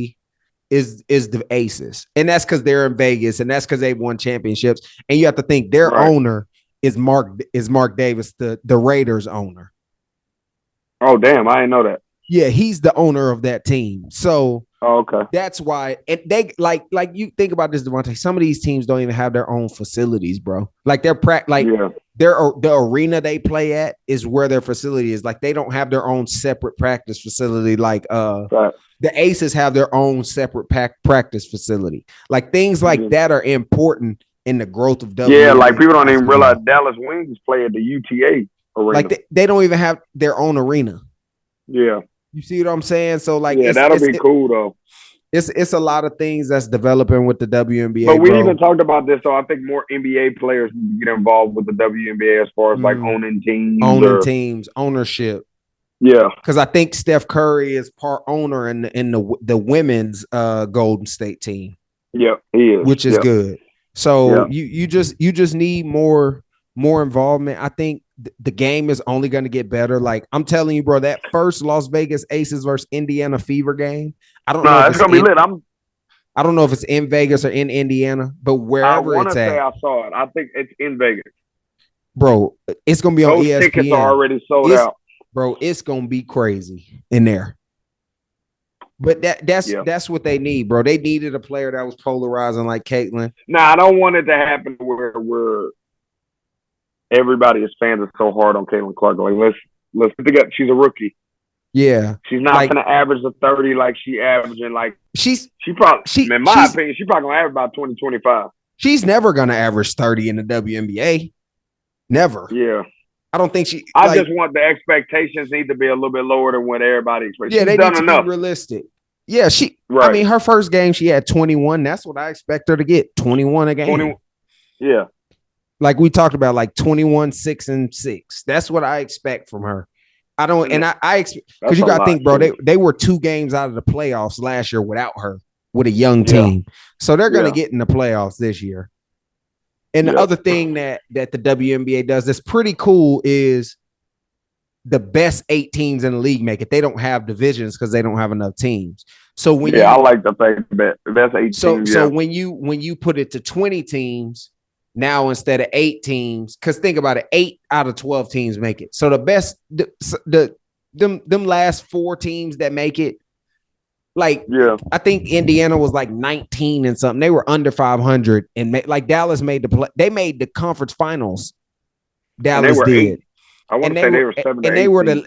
is the Aces, and that's because they're in Vegas, and that's because they won championships. And you have to think their owner is Mark Davis, the Raiders owner. Oh damn, I didn't know that. Yeah, he's the owner of that team. So okay, that's why. And they like you think about this, Devontae. Some of these teams don't even have their own facilities, bro. Like their the arena they play at is where their facility is. Like they don't have their own separate practice facility. Like the Aces have their own separate practice facility. Like things like that are important in the growth of WNBA. Yeah, like people don't even realize Dallas Wings play at the UTA arena. Like they don't even have their own arena. Yeah. You see what I'm saying? So like, that'll be cool though. It's a lot of things that's developing with the WNBA. But we even talked about this, so I think more NBA players get involved with the WNBA as far as like owning teams, ownership. Yeah, because I think Steph Curry is part owner in the women's Golden State team. Yeah, he is, which is good. So you just need more involvement. I think the game is only going to get better. Like I'm telling you, bro, that first Las Vegas Aces versus Indiana Fever game. I don't know. It's gonna be lit. I don't know if it's in Vegas or in Indiana, but wherever I it's at. I saw it. I think it's in Vegas. Bro, it's gonna be on ESPN. Tickets are already sold out. bro, it's gonna be crazy in there. But that's what they need, bro. They needed a player that was polarizing like Caitlyn. Now, I don't want it to happen where everybody is fans are so hard on Caitlin Clark. Like, let's pick up. She's a rookie. Yeah, she's not like, gonna average the 30 like she averaging. Like she probably, in my opinion, she probably gonna average about 20-25. She's never gonna average 30 in the WNBA. Never. Yeah. I don't think she. I just want the expectations need to be a little bit lower than what everybody expects. Yeah, they need to be realistic. Yeah, right. I mean, her first game she had 21. That's what I expect her to get. 21 a game. 20, yeah. Like we talked about, like 21, 6 and 6. That's what I expect from her. I don't, and I expect, because you got to think, bro. They were 2 games out of the playoffs last year without her, with a young team. So they're gonna get in the playoffs this year. And the other thing that the WNBA does that's pretty cool is the best 8 teams in the league make it. They don't have divisions because they don't have enough teams. So when I like the fact that best 8 teams. So when you put it to 20 teams now instead of 8 teams, because think about it, 8 out of 12 teams make it. So the best them last 4 teams that make it. Like, I think Indiana was like 19 and something. They were under 500, and like Dallas made the play. They made the conference finals. Dallas did. 8. I want to say they were 7. And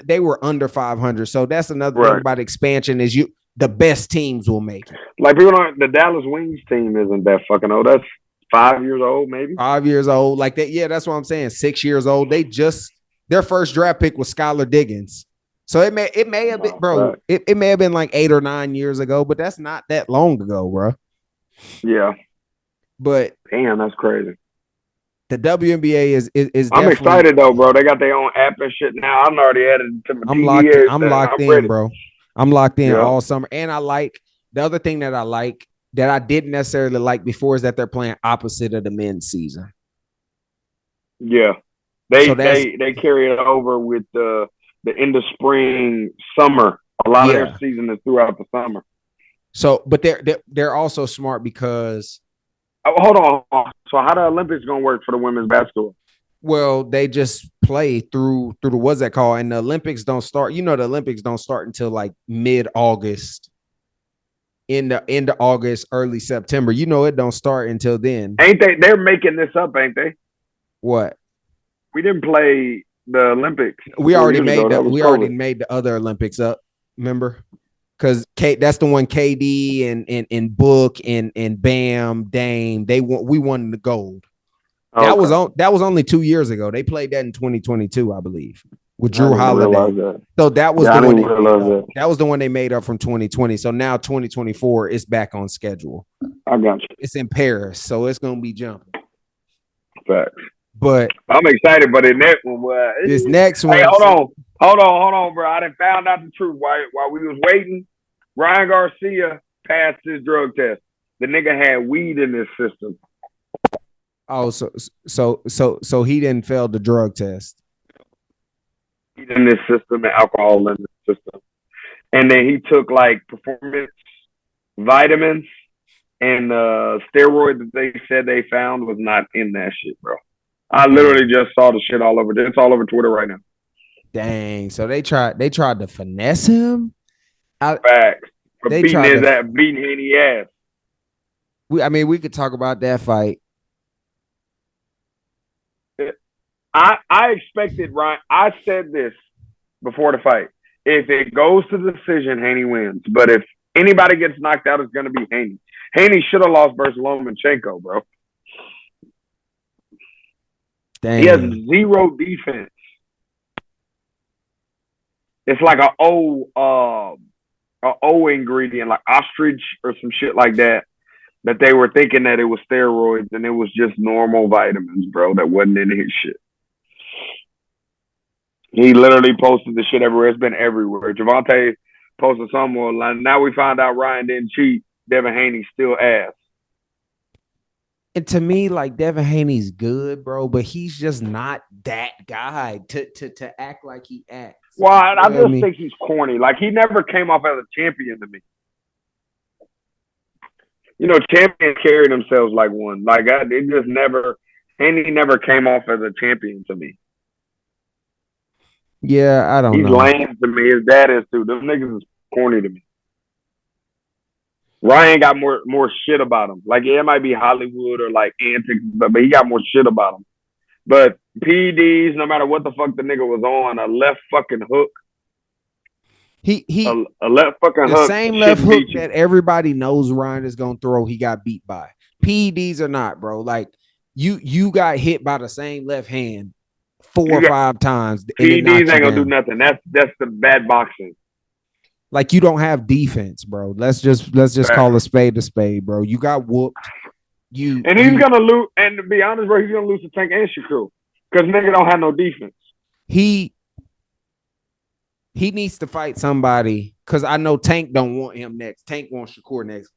they were under 500. So that's another thing about expansion is the best teams will make it. Like people don't. The Dallas Wings team isn't that fucking old. That's 5 years old, maybe 5 years old. Like that. Yeah, that's what I'm saying. 6 years old. Their first draft pick was Skylar Diggins. So it may have been, bro. It may have been like 8 or 9 years ago, but that's not that long ago, bro. Yeah. But damn, that's crazy. The WNBA is. I'm excited though, bro. They got their own app and shit now. I'm already added to my I'm locked in, bro. I'm locked in all summer, and I like the other thing that I like that I didn't necessarily like before is that they're playing opposite of the men's season. Yeah, they carry it over with the end of spring, summer. A lot of their season is throughout the summer. So, but they're also smart because. Hold on. So how the Olympics gonna work for the women's basketball? Well, they just play through the what's that called? And the Olympics don't start. You know, the Olympics don't start until like mid-August, end of August, early September. You know, it don't start until then. Ain't they? They're making this up, ain't they? What? We didn't play the Olympics. We already made already made the other Olympics up. Remember? Because that's the one KD and Book and Bam Dame we won the gold. Okay. That was only 2 years ago. They played that in 2022, I believe, with Drew Holiday. So that was the one. That was the one they made up from 2020. So now 2024 is back on schedule. I got you. It's in Paris, so it's gonna be jumping. Facts. But I'm excited. But in that one, this next one. Hey, hold on, bro. I done found out the truth. While we was waiting, Ryan Garcia passed his drug test. The nigga had weed in his system. Oh, so he didn't fail the drug test. Weed in his system and alcohol in his system, and then he took like performance vitamins and steroid that they said they found was not in that shit, bro. I literally just saw the shit all over. It's all over Twitter right now. Dang. So they tried to finesse him. Facts. For beating Haney ass. We could talk about that fight. I expected Ryan. I said this before the fight. If it goes to the decision, Haney wins. But if anybody gets knocked out, it's going to be Haney. Haney should have lost versus Lomachenko, bro. Dang. He has 0 defense. It's like an O ingredient, like ostrich or some shit like that they were thinking that it was steroids and it was just normal vitamins, bro, that wasn't in his shit. He literally posted the shit everywhere. It's been everywhere. Javante posted somewhere. Like, now we found out Ryan didn't cheat. Devin Haney still ass. And to me, like, Devin Haney's good, bro, but he's just not that guy to act like he acts. Well, I just think he's corny. Like, he never came off as a champion to me. You know, champions carry themselves like one. Like, Haney never came off as a champion to me. Yeah, I don't He's know. lame to me. His dad is too. Them niggas is corny to me. Ryan got more shit about him. Like it might be Hollywood or like antics, but he got more shit about him. But PEDs, no matter what the fuck the nigga was on, a left fucking hook, He a left fucking the hook same left shouldn't hook beat you. that everybody knows Ryan is gonna throw, he got beat by. PEDs or not, bro. Like you got hit by the same left hand four You or got five times and it PEDs knocked you ain't gonna do down. nothing. That's the bad boxing. Like you don't have defense, bro. Let's just call a spade, bro. You got whooped. You And he's you gonna lose. And to be honest, bro, he's gonna lose to Tank and Shakur because nigga don't have no defense. he he needs to fight somebody because I know Tank don't want him next. Tank wants Shakur next.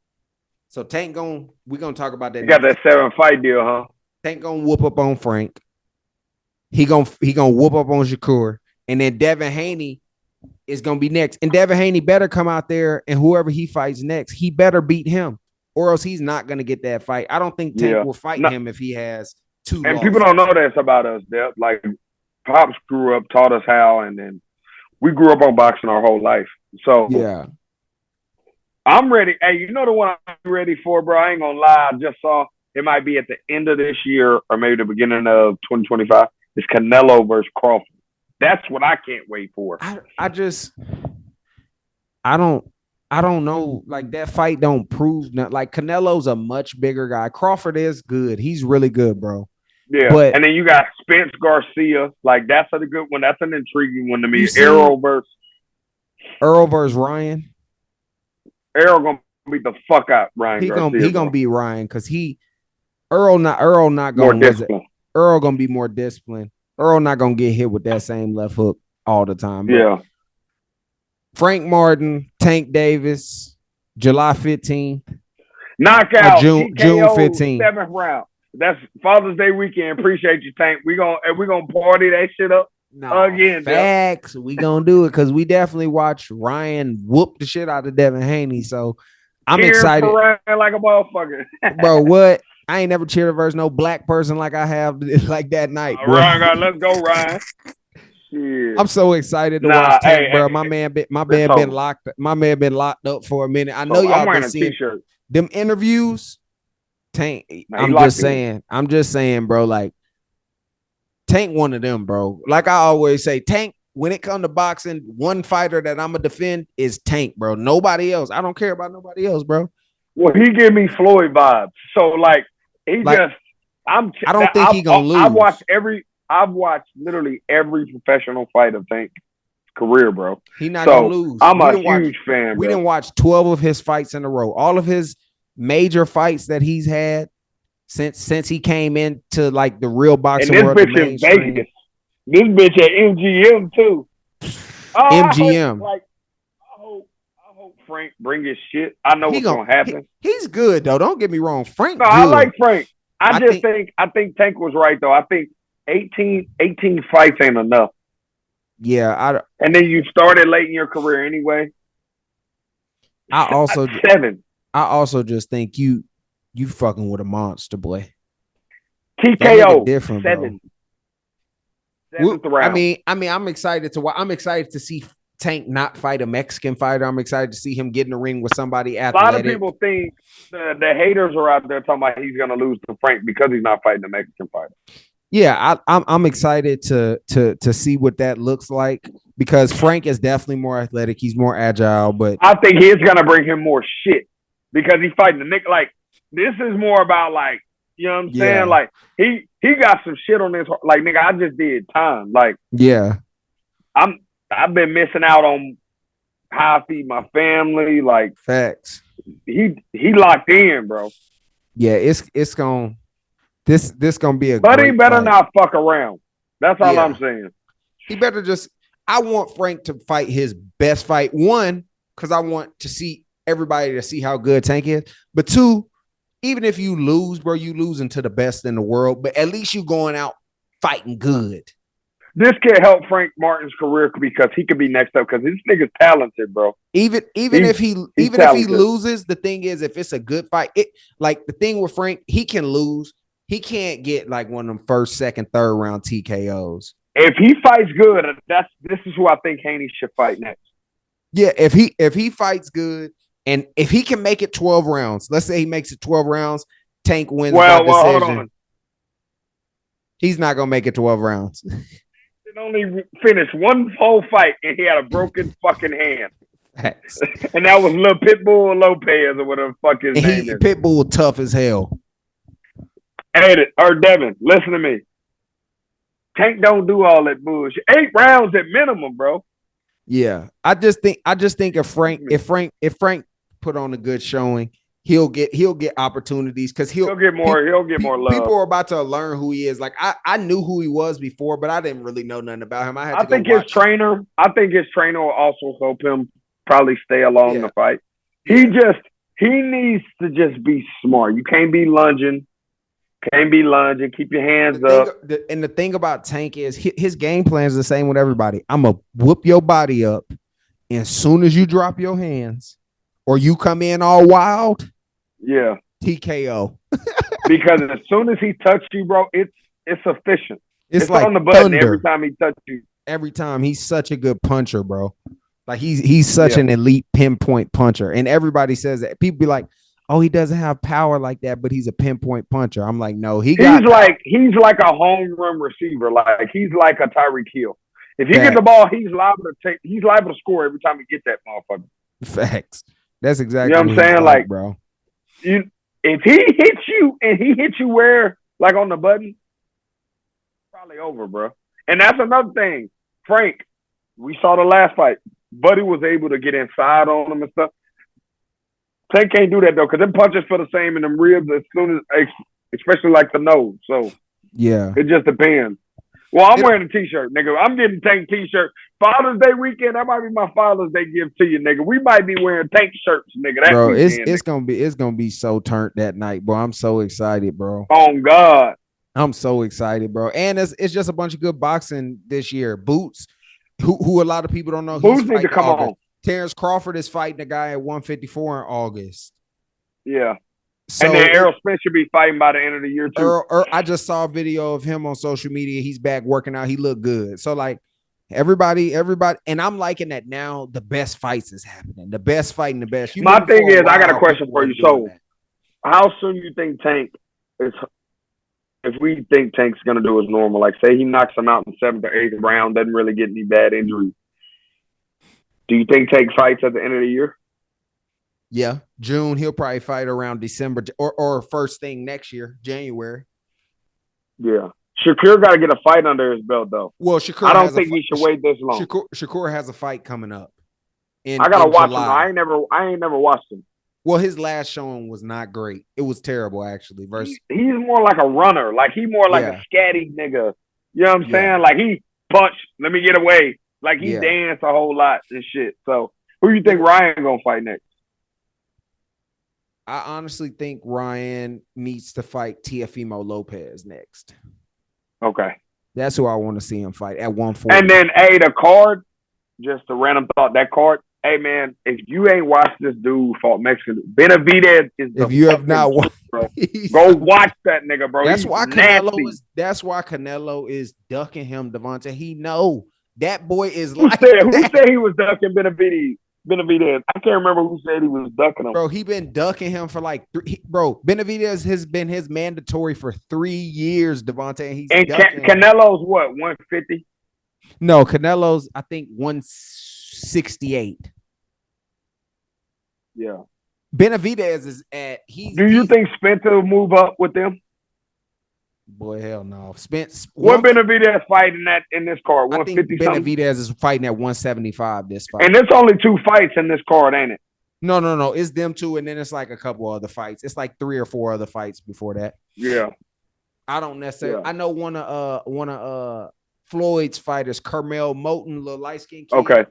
So Tank we're gonna talk about that He got next. that 7 fight deal, huh? Tank gonna whoop up on Frank. He gonna whoop up on Shakur, and then Devin Haney is gonna be next. And Devin Haney better come out there, and whoever he fights next, he better beat him, or else he's not gonna get that fight. I don't think Tank Yeah. will fight No, him if he has two and people losses. don't know this about us, Dep. Like Pops grew up, taught us how, and then we grew up on boxing our whole life. So Yeah, I'm ready. Hey, you know the one I'm ready for, bro? I ain't gonna lie. I just saw it might be at the end of this year or maybe the beginning of 2025. It's Canelo versus Crawford. That's what I can't wait for. I just I don't I don't know. Like that fight don't prove nothing. Like Canelo's a much bigger guy. Crawford is good. He's really good, bro. Yeah, But and then you got Spence Garcia. Like that's a good one. That's an intriguing one to you me. seen Versus Earl versus Ryan? Errol gonna beat the fuck out Ryan He Garcia, gonna bro. beat Ryan because Earl not More gonna was it discipline. Earl gonna be more disciplined. Earl not gonna get hit with that same left hook all the time. But Yeah. Frank Martin, Tank Davis, July 15th or Knockout June TKO 15th. 7th round. That's Father's Day weekend. Appreciate you, Tank. We gonna party that shit up No again, Dep. facts. We gonna do it because we definitely watched Ryan whoop the shit out of Devin Haney. So I'm Cheering excited, for Ryan like a motherfucker. bro. What? I ain't never cheered versus no black person like I have like that night, bro. Ryan, let's go, Ryan. Shit. I'm so excited to watch Nah, Tank, bro. My man it's been over. locked up for a minute. I know So I'm y'all been wearing a seeing t-shirt. them interviews. Tank, Nah, he locked in. I'm just saying, bro. Like Tank, one of them, bro. Like I always say, Tank. When it comes to boxing, one fighter that I'm gonna defend is Tank, bro. Nobody else. I don't care about nobody else, bro. Well, he give me Floyd vibes. So like he Like just I don't think he gonna I've watched lose. I've watched literally every professional fight of Tank's career, bro. He not gonna So lose. I'm a huge fan, We bro. didn't watch 12 of his fights in a row. All of his major fights that he's had since he came into like the real And boxing this world, the bitch in mainstream. Vegas. This bitch at MGM too. Oh, MGM. I hope Frank bring his shit. I know what's gonna happen. He's good though. Don't get me wrong. Frank No, good. I like Frank. I think Tank was right though. I think 18 fights ain't enough. Yeah, And then you started late in your career anyway. I also 7. I also just think you fucking with a monster, boy. That nigga TKO different, 7. bro. 7th round. I'm excited to. I'm excited to see Tank not fight a Mexican fighter. I'm excited to see him get in the ring with somebody A lot of athletic. people think the haters are out there talking about he's gonna lose to Frank because he's not fighting a Mexican fighter. Yeah, I'm excited to see what that looks like because Frank is definitely more athletic. He's more agile, but I think he's gonna bring him more shit because he's fighting the Nick. Like this is more about like you know what I'm saying. Like he got some shit on this. Like nigga, I just did time. Like yeah, I've been missing out on how I feed my family. Like facts. he locked in, bro. Yeah, it's gonna this gonna be a But he great better fight. not fuck around. That's all I'm saying. He better just. I want Frank to fight his best fight. One, because I want to see everybody to see how good Tank is. But two, even if you lose, bro, you losing to the best in the world. But at least you going out fighting good. This could help Frank Martin's career because he could be next up because this nigga's talented, bro. Even if he loses, the thing is, if it's a good fight, like the thing with Frank, he can lose. He can't get like one of them first, second, third round TKOs. If he fights good, this is who I think Haney should fight next. Yeah, if he fights good and if he can make it 12 rounds, let's say he makes it 12 rounds, Tank wins by Well, hold decision. on. He's not gonna make it 12 rounds. He only finished one whole fight and he had a broken fucking hand. And that was Lil Pitbull Lopez or whatever the fuck his name is. Pitbull tough as hell. Hey, or Devin, listen to me. Tank don't do all that bullshit. 8 rounds at minimum, bro. Yeah, I just think if Frank put on a good showing, he'll get opportunities because he'll get more love. People are about to learn who he is. Like I knew who he was before, but I didn't really know nothing about him. I think his trainer will also help him probably stay along the fight. He needs to just be smart. You can't be lunging. Keep your hands up. And the thing about Tank is his game plan is the same with everybody. I'm going to whoop your body up. And as soon as you drop your hands or you come in all wild, TKO. Because as soon as he touches you, bro, it's efficient. It's like on the button thunder. Every time he touches you. Every time. He's such a good puncher, bro. Like he's such an elite pinpoint puncher. And everybody says that. People be like, oh, he doesn't have power like that, but he's a pinpoint puncher. I'm like, no, he's like a home run receiver. Like he's like a Tyreek Hill. If he gets the ball, he's liable to score every time he gets that motherfucker. Facts. That's exactly what I'm saying. Like, bro. If he hits you where, like on the button, probably over, bro. And that's another thing. Frank, we saw the last fight. Buddy was able to get inside on him and stuff. Tank can't do that though, because them punches feel the same in them ribs as soon as, especially like the nose. So yeah, it just depends. Well, I'm wearing a t-shirt, nigga. I'm getting Tank t-shirt. Father's Day weekend, that might be my Father's Day gift to you, nigga. We might be wearing Tank shirts, nigga. That bro, weekend, it's gonna be so turned that night, bro. I'm so excited, bro. Oh God, I'm so excited, bro. And it's just a bunch of good boxing this year. Boots, who a lot of people don't know. Boots need to come on. Terrence Crawford is fighting a guy at 154 in August. Yeah. So, and then Errol Spence should be fighting by the end of the year too. I just saw a video of him on social media. He's back working out. He looked good. So like everybody, and I'm liking that now. The best fights is happening. The best fighting, the best. My thing is, I got a question for you. So, how soon you think Tank is? If we think Tank's gonna do his normal, like say he knocks him out in the 7th or 8th round, doesn't really get any bad injuries. Do you think Tank fights at the end of the year? Yeah, June. He'll probably fight around December or first thing next year, January. Yeah, Shakur got to get a fight under his belt though. Well, Shakur, I don't think he should wait this long. Shakur has a fight coming up. I gotta watch him. I ain't never watched him. Well, his last showing was not great. It was terrible, actually. He's more like a runner. Like he's more like a scatty nigga. You know what I'm saying? Like he punched. Let me get away. Like he danced a whole lot and shit. So who you think Ryan gonna fight next? I honestly think Ryan needs to fight Teofimo Lopez next. Okay. That's who I want to see him fight at 140. And then, the card, just a random thought, that card, hey, man, if you ain't watched this dude fought Mexican, Benavidez is the if you have not watched, bro. Go watch that nigga, bro. That's why Canelo is ducking him, Devontae. He know that boy is who said he was ducking Benavidez? I can't remember who said he was ducking him. Bro, he been ducking him for like Benavidez has been his mandatory for 3 years, Devontae. And Canelo's what, 150? No, Canelo's I think 168. Yeah. Benavidez is at Do you think Spencer will move up with them? Boy, hell no. Spence. What Benavidez fighting at in this card? 150. Benavidez is fighting at 175 this fight. And there's only 2 fights in this card, ain't it? No. It's them 2, and then it's like a couple other fights. It's like 3 or 4 other fights before that. Yeah. I don't necessarily. Yeah. I know one of Floyd's fighters, Carmel Moten, little light skinned kid. Okay.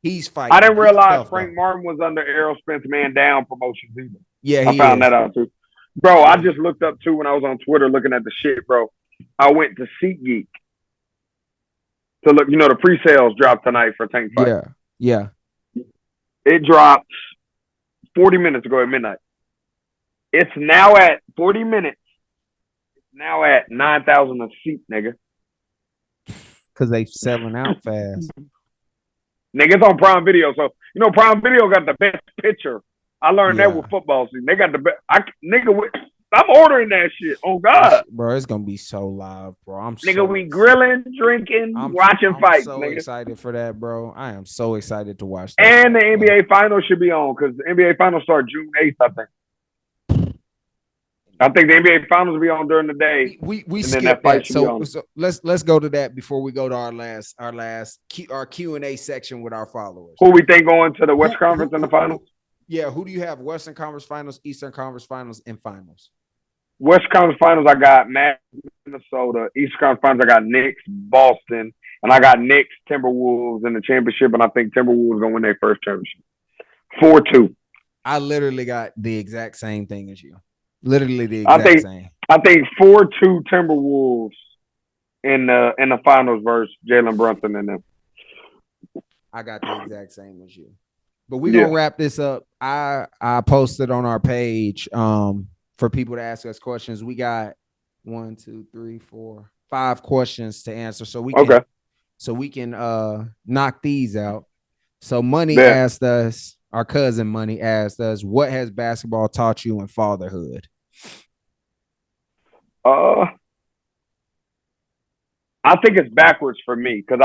He's fighting. I didn't realize Frank Martin was under Errol Spence Man Down Promotions either. Yeah, I found that out too. Bro, I just looked up too when I was on Twitter looking at the shit, bro. I went to SeatGeek to look. You know, the pre-sales dropped tonight for Tank fight. Yeah. It dropped 40 minutes ago at midnight. It's now at 40 minutes. It's now at 9,000 a seat, nigga. because they selling out fast. Nigga, it's on Prime Video. So, Prime Video got the best picture. I learned that with football season. They got the best. I'm ordering that shit. Oh, God. Bro, it's going to be so live, bro. We grilling, drinking, watching fights, so nigga. excited for that, bro. I am so excited to watch that. And the NBA Finals should be on because the NBA Finals start June 8th, I think. I think the NBA Finals will be on during the day. We skipped that. So let's go to that before we go to our Q&A section with our followers. Who we think going to the West Conference in the finals? Yeah, who do you have? Western Conference Finals, Eastern Conference Finals, and Finals. West Conference Finals, I got Minnesota. Eastern Conference Finals, I got Knicks, Boston, and I got Knicks, Timberwolves in the championship, and I think Timberwolves gonna win their first championship. 4-2. I literally got the exact same thing as you. Literally the exact same. I think 4-2 Timberwolves in the finals versus Jalen Brunson and them. I got the exact same as you. But we're gonna wrap this up. I posted on our page for people to ask us questions. We got 1, 2, 3, 4, 5 questions to answer. So we can knock these out. So Money asked us. Our cousin Money asked us, what has basketball taught you in fatherhood? I think it's backwards for me because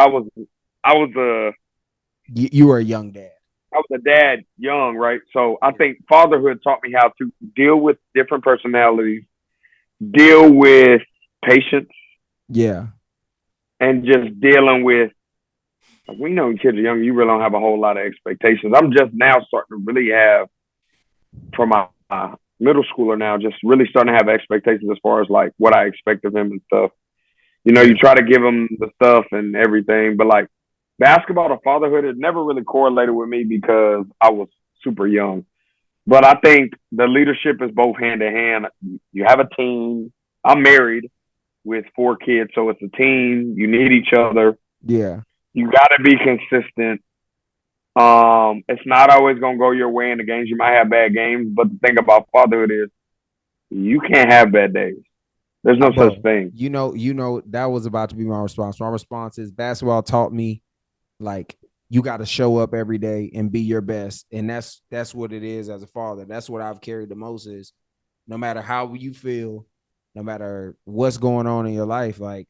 you were a young dad. I was a dad young, right? So I think fatherhood taught me how to deal with different personalities, deal with patience. Yeah. And just dealing with, like, we know when kids are young, you really don't have a whole lot of expectations. I'm just now starting to really have, for my middle schooler now, just really starting to have expectations as far as like what I expect of him and stuff. You try to give him the stuff and everything, but like basketball to fatherhood, it never really correlated with me because I was super young. But I think the leadership is both hand in hand. You have a team. I'm married with 4 kids, so it's a team. You need each other. Yeah. You got to be consistent. It's not always going to go your way in the games. You might have bad games, but the thing about fatherhood is you can't have bad days. There's no such thing. That was about to be my response. My response is basketball taught me, like, you got to show up every day and be your best. And that's what it is as a father. That's what I've carried the most is no matter how you feel, no matter what's going on in your life, like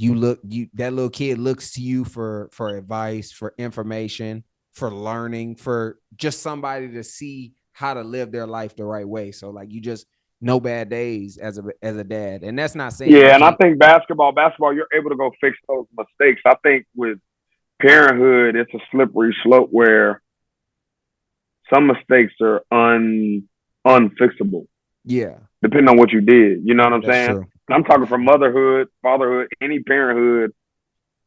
that little kid looks to you for advice, for information, for learning, for just somebody to see how to live their life the right way. So like you just no bad days as a dad. And that's not saying and I think basketball, you're able to go fix those mistakes. I think with parenthood, it's a slippery slope where some mistakes are unfixable. Yeah. Depending on what you did. You know what I'm saying? True. I'm talking from motherhood, fatherhood, any parenthood.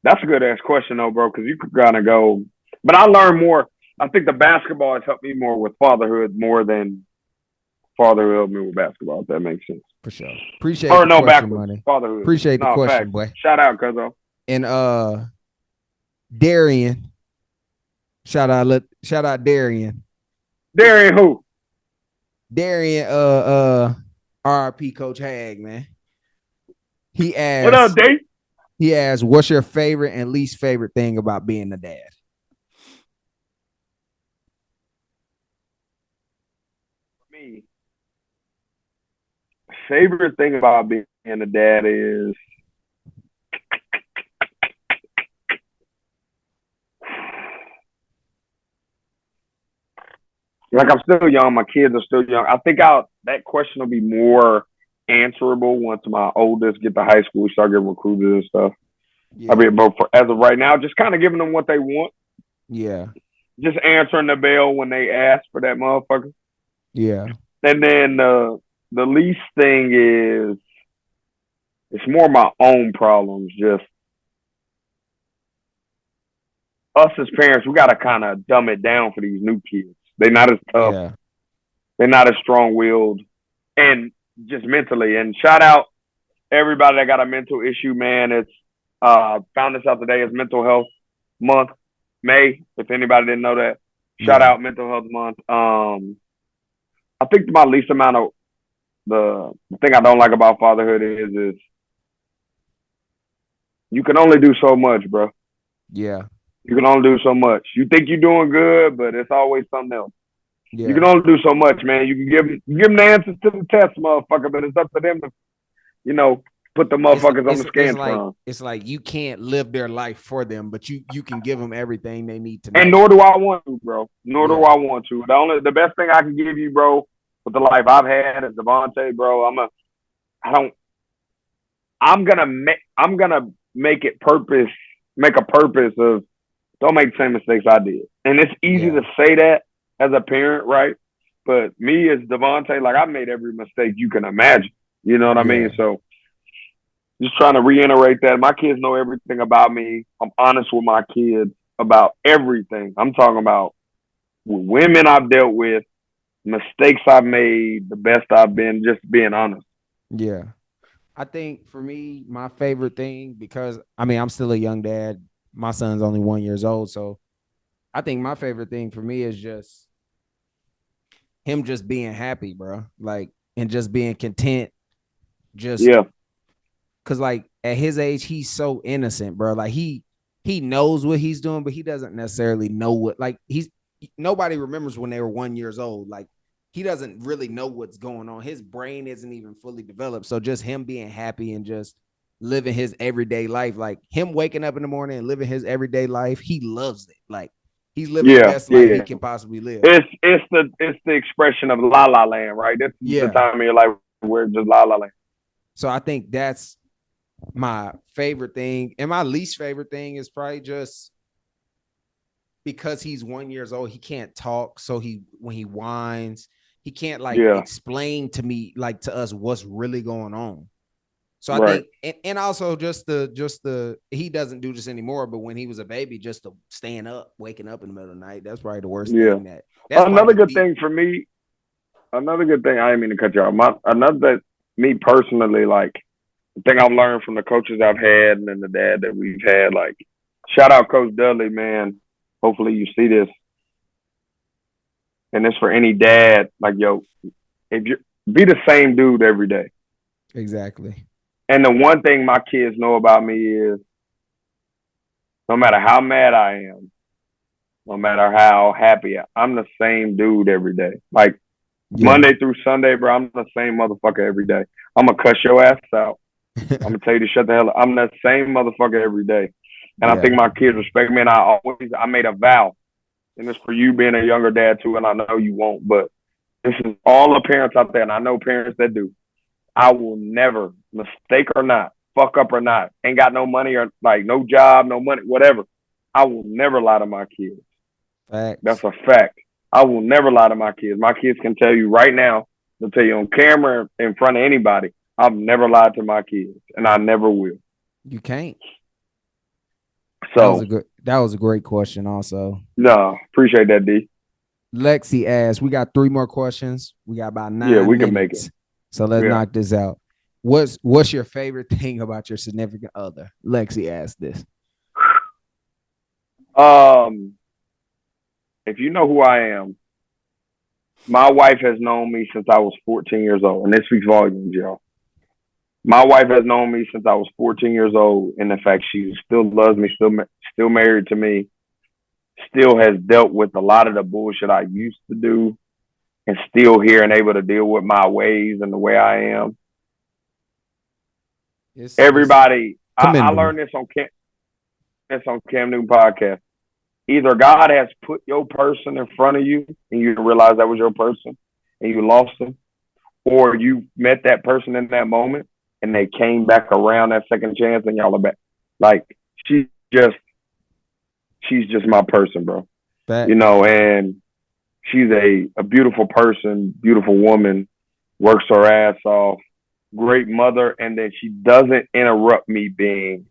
That's a good ass question though, bro, because you could kind of go. But I learned more. I think the basketball has helped me more with fatherhood more than fatherhood helped me with basketball, if that makes sense. For sure. Appreciate the question, backwards. Money. Fatherhood. Appreciate the question, boy. Shout out, cuzzo. And Darian. Shout out Darian. Darian who? Darian, RIP Coach Hag, man. He asked, what up, Dave? He asked, what's your favorite and least favorite thing about being a dad? For me, favorite thing about being a dad is like I'm still young. My kids are still young. I think that question will be more answerable once my oldest get to high school, start getting recruited and stuff. Yeah. I mean, but as of right now, just kind of giving them what they want. Yeah. Just answering the bell when they ask for that motherfucker. Yeah. And then the least thing is it's more my own problems. Just us as parents, we got to kind of dumb it down for these new kids. They're not as tough. Yeah. They're not as strong-willed. And just mentally. And shout out everybody that got a mental issue, man. It's found this out today. It's Mental Health Month, May, if anybody didn't know that. Shout out Mental Health Month. I think my least amount of the thing I don't like about fatherhood is you can only do so much, bro. Yeah. You can only do so much. You think you're doing good, but it's always something else. You Yeah. can only do so much, man. You can give them the answers to the test, motherfucker, but it's up to them to, you know, put the It's motherfuckers on it's the it's like scantron. it's like you can't live their life for them, but you can give them everything they need to And know. nor do I want to, bro. Nor do Yeah. I want to. The best thing I can give you, bro, with the life I've had is Devontae, bro. I don't I'm gonna make it purpose make a purpose of don't make the same mistakes I did. And it's easy Yeah. to say that as a parent, right? But me as Devontae, like I made every mistake you can imagine. You know what I mean? Yeah. So just trying to reiterate that. My kids know everything about me. I'm honest with my kids about everything. I'm talking about women I've dealt with, mistakes I've made, the best I've been, just being honest. Yeah. I think for me, my favorite thing, because I mean, I'm still a young dad. My son's only 1 year old. So I think my favorite thing for me is just him just being happy, bro. Like, and just being content. Just Yeah, because, like, at his age, he's so innocent, bro. Like, he knows what he's doing, but he doesn't necessarily know what, like, nobody remembers when they were 1 year old. Like, he doesn't really know what's going on. His brain isn't even fully developed. So just him being happy and just living his everyday life, like him waking up in the morning and living his everyday life, he loves it. Like, he's living the yeah, best life he yeah. can possibly live. It's the expression of la la land, right? This is the Yeah. time of your life where it's just la la land. So I think that's my favorite thing. And my least favorite thing is probably just because he's 1 year old, he can't talk. So when he whines, he can't like Yeah, explain to me, like to us, what's really going on. So I right. think, and also just the he doesn't do this anymore. But when he was a baby, just to stand up, waking up in the middle of the night, that's probably the worst Yeah. thing. That's Another probably good the thing for me, another good thing, I didn't mean to cut you off. Another that me personally, like, the thing I've learned from the coaches I've had and then the dad that we've had, like, shout out Coach Dudley, man. Hopefully you see this. And this for any dad, like, yo, if you be the same dude every day. exactly. And the one thing my kids know about me is no matter how mad I am, no matter how happy I'm the same dude every day. Like Yeah. Monday through Sunday, bro, I'm the same motherfucker every day. I'm gonna cuss your ass out. I'm gonna tell you to shut the hell up. I'm that same motherfucker every day. And I Yeah. think my kids respect me. And I made a vow, and it's for you being a younger dad too. And I know you won't, but this is all the parents out there, and I know parents that do. I will never, mistake or not, fuck up or not, ain't got no money or like no job, no money, whatever. I will never lie to my kids. That's Facts. a fact. I will never lie to my kids. My kids can tell you right now, they'll tell you on camera in front of anybody, I've never lied to my kids and I never will. You can't. So, That was a great question. Also, no, appreciate that, D. Lexi asked, we got 3 more questions. We got about Yeah, nine we can make it. minutes. So let's Yeah. knock this out. What's your favorite thing about your significant other? Lexi asked this. Um, if you know who I am, my wife has known me since I was 14 years old, and this speaks volumes, y'all. My wife has known me since I was 14 years old, and in fact, she still loves me, still married to me, still has dealt with a lot of the bullshit I used to do, and still here and able to deal with my ways and the way I am. It's Everybody, I commendable. learned this on Cam Newton podcast. Either God has put your person in front of you and you realize that was your person and you lost them, or you met that person in that moment and they came back around that second chance and y'all are back. Like she's just she's just my person, bro. You Facts. know, and she's a beautiful person, beautiful woman, works her ass off, great mother, and then she doesn't interrupt me being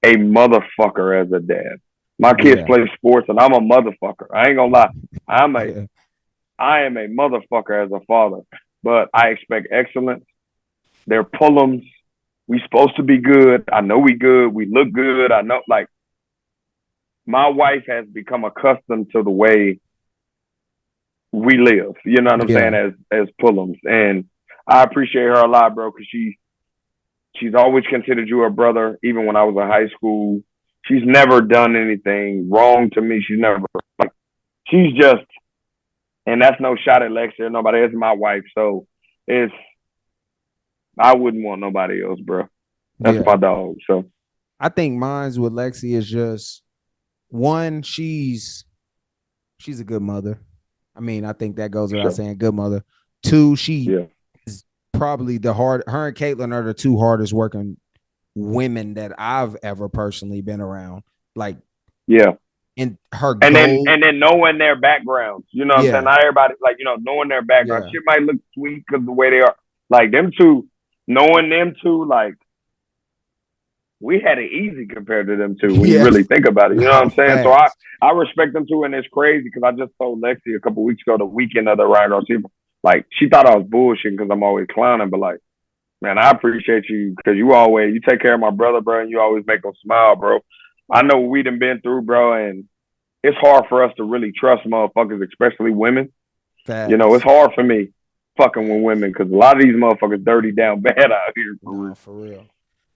a motherfucker as a dad. My kids Yeah. play sports and I'm a motherfucker. I ain't gonna lie. I'm a Yeah. I am a motherfucker as a father, but I expect excellence. They're pullums. We supposed to be good. I know we good. We look good. I know, like, my wife has become accustomed to the way we live. You know what I'm saying? Yeah. As pullums, and I appreciate her a lot, bro, because She's always considered you her brother, even when I was in high school. She's never done anything wrong to me. She's never like she's just, and that's no shot at Lexi or nobody. It's my wife, so it's I wouldn't want nobody else, bro. That's Yeah. my dog. So I think mine's with Lexi is just one, she's a good mother. I mean, I think that goes without saying, good mother. Two, she is probably her and Caitlin are the two hardest working women that I've ever personally been around. Like, yeah. And her and goal, then knowing their backgrounds, you know what I'm saying? Not everybody, like, you know, knowing their background. Yeah. Shit might look sweet because the way they are. Like them two, knowing them two, like we had it easy compared to them two when you really think about it. You know what I'm saying? Facts. So I respect them two, and it's crazy because I just told Lexi a couple weeks ago, the weekend of the Ryan Garcia, like she thought I was bullshitting because I'm always clowning, but like, man, I appreciate you because you take care of my brother, bro, and you always make him smile, bro. I know we done been through, bro, and it's hard for us to really trust motherfuckers, especially women. Facts. You know, it's hard for me fucking with women because a lot of these motherfuckers dirty down bad out here. For real.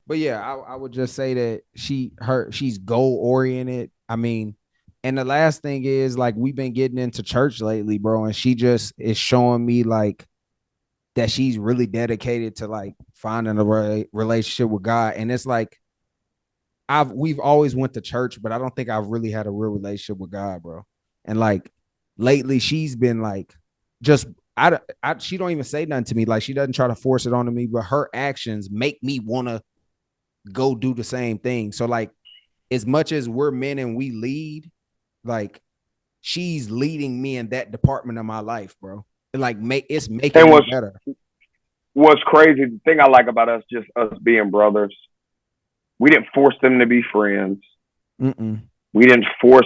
But yeah, I would just say that she's goal oriented. I mean, and the last thing is like we've been getting into church lately, bro, and she just is showing me like that she's really dedicated to like finding a relationship with God. And it's like we've always went to church, but I don't think I've really had a real relationship with God, bro. And like lately, she's been like just she don't even say nothing to me. Like she doesn't try to force it onto me, but her actions make me want to go do the same thing. So like as much as we're men and we lead, like she's leading me in that department of my life, bro. Like it's making me better. What's crazy, the thing I like about us, just us being brothers, we didn't force them to be friends. We didn't force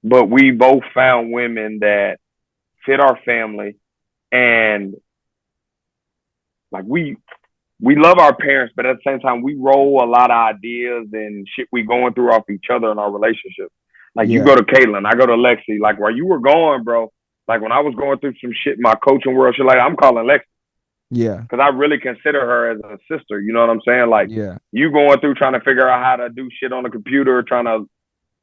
but we both found women that fit our family, and like we love our parents, but at the same time, we roll a lot of ideas and shit we going through off each other in our relationship. Like you go to Caitlin, I go to Lexi. Like where you were going, bro. Like when I was going through some shit in my coaching world, shit like I'm calling Lexi. Yeah. Because I really consider her as a sister. You know what I'm saying? Like you going through trying to figure out how to do shit on the computer, trying to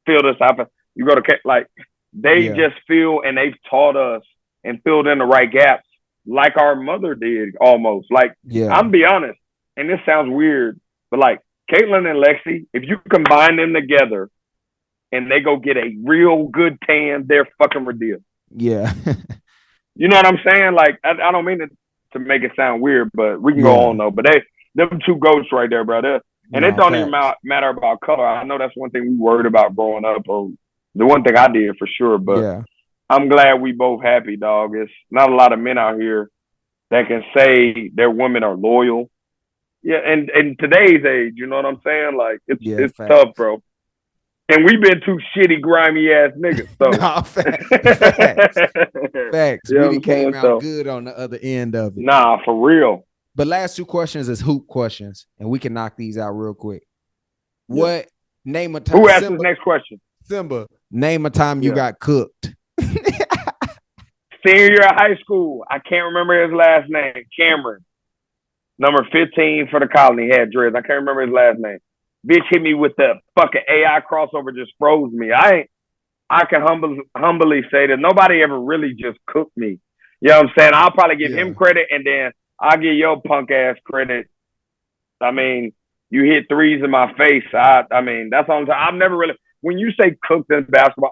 fill this out. You go to like they just feel, and they've taught us and filled in the right gaps like our mother did almost. Like I'm be honest, and this sounds weird, but like Caitlin and Lexi, if you combine them together and they go get a real good tan, they're fucking ridiculous. Yeah. You know what I'm saying? Like I don't mean to make it sound weird, but we can go on though. But them two goats right there, bro. And it don't even matter about color. I know that's one thing we worried about growing up, or the one thing I did for sure. But I'm glad we both happy, dog. It's not a lot of men out here that can say their women are loyal. Yeah, and in today's age, you know what I'm saying? Like it's tough, bro. And we've been two shitty, grimy ass niggas. So facts. You know we came out good on the other end of it. Nah, for real. But last two questions is hoop questions, and we can knock these out real quick. What name a time? Who asked the next question? Simba, name a time you got cooked. Senior year of high school. I can't remember his last name. Cameron. Number 15 for the colony, had dreads. I can't remember his last name. Bitch hit me with the fucking AI crossover, just froze me. I can humbly say that nobody ever really just cooked me. You know what I'm saying? I'll probably give him credit, and then I'll give your punk ass credit. I mean, you hit threes in my face. I mean, that's all I'm saying. I've never really, when you say cooked in basketball,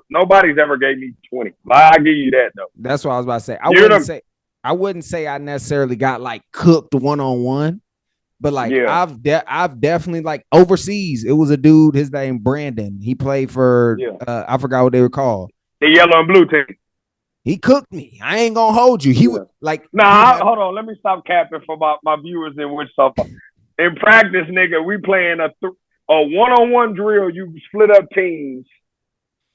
nobody's ever gave me 20. I'll give you that though. That's what I was about to say. I wouldn't say I necessarily got like cooked one-on-one, but like I've definitely like overseas. It was a dude, his name Brandon. He played for I forgot what they were called. The yellow and blue team. He cooked me. I ain't gonna hold you. He would like hold on, let me stop capping for my viewers in Wichita. In practice, nigga, we playing a one-on-one drill. You split up teams,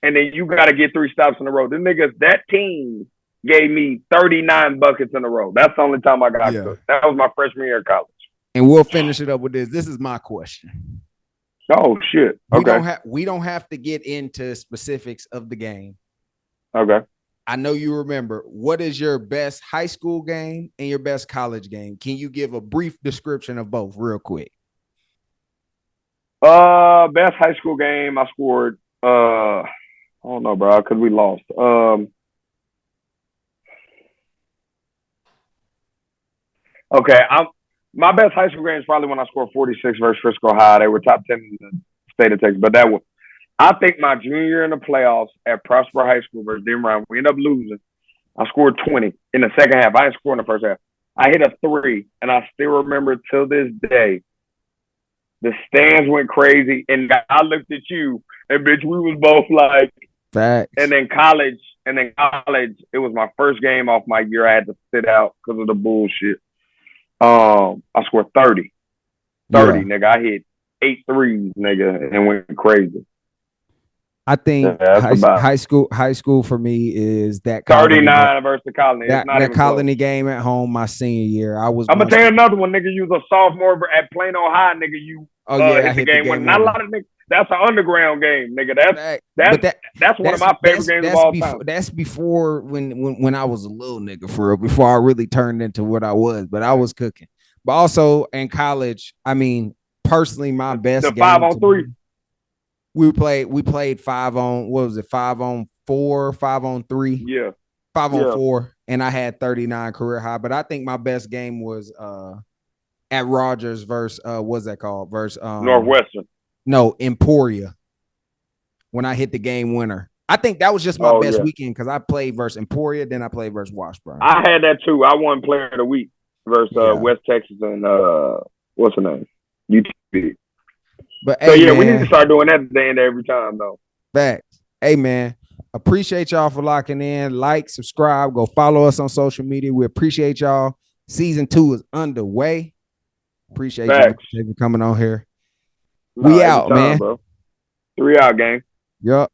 and then you got to get 3 stops in a row. The niggas, that team gave me 39 buckets in a row. That's the only time I got cooked. That was my freshman year of college. And we'll finish it up with this. This is my question. Oh shit! Okay. We don't have to get into specifics of the game. Okay. I know you remember. What is your best high school game and your best college game? Can you give a brief description of both, real quick? Best high school game I scored. I don't know, bro, because we lost. Okay, I'm my best high school game is probably when I scored 46 versus Frisco High. They were top 10 in the state of Texas, but that was I think my junior year in the playoffs at Prosper High School versus Denver. We ended up losing. I scored 20 in the second half. I didn't score in the first half. I hit a three, and I still remember till this day. The stands went crazy, and I looked at you, and bitch, we was both like. Facts. And then college, it was my first game off my year. I had to sit out because of the bullshit. I scored 30. 30, Yeah. nigga. I hit 8 threes, nigga, and went crazy. I Yeah, think that's about high school for me is that colony 39 versus the Colony. It's not that even close. colony game at home my senior year. I was I'm gonna most tell you another one, nigga. You was a sophomore at Plano High, nigga. You oh yeah, I hit the hit the game game winner. Not a winner. lot of niggas. That's an underground game, nigga. But That's one of my favorite games of all time. that's before when I was a little nigga for real, before I really turned into what I was. But I was cooking. But also in college, I mean, personally, my The best five game on to three. me, we played 5 on what was it, 5-on-4, 5-on-3, Yeah. 5-on-4, and I had 39 career high. But I think my best game was at Rogers versus what's that called? Versus Northwestern. no, Emporia, when I hit the game winner. I think that was just my best weekend because I played versus Emporia, then I played versus Washburn. I had that too. I won Player of the Week versus West Texas and what's the name? UTV. But so hey, yeah, we need man, to start doing that at the end of every time though. Facts. Hey man, appreciate y'all for locking in. Like, subscribe, go follow us on social media. We appreciate y'all. Season 2 is underway. Appreciate you for coming on here. We out, time, man. Bro. 3 out, gang. Yup.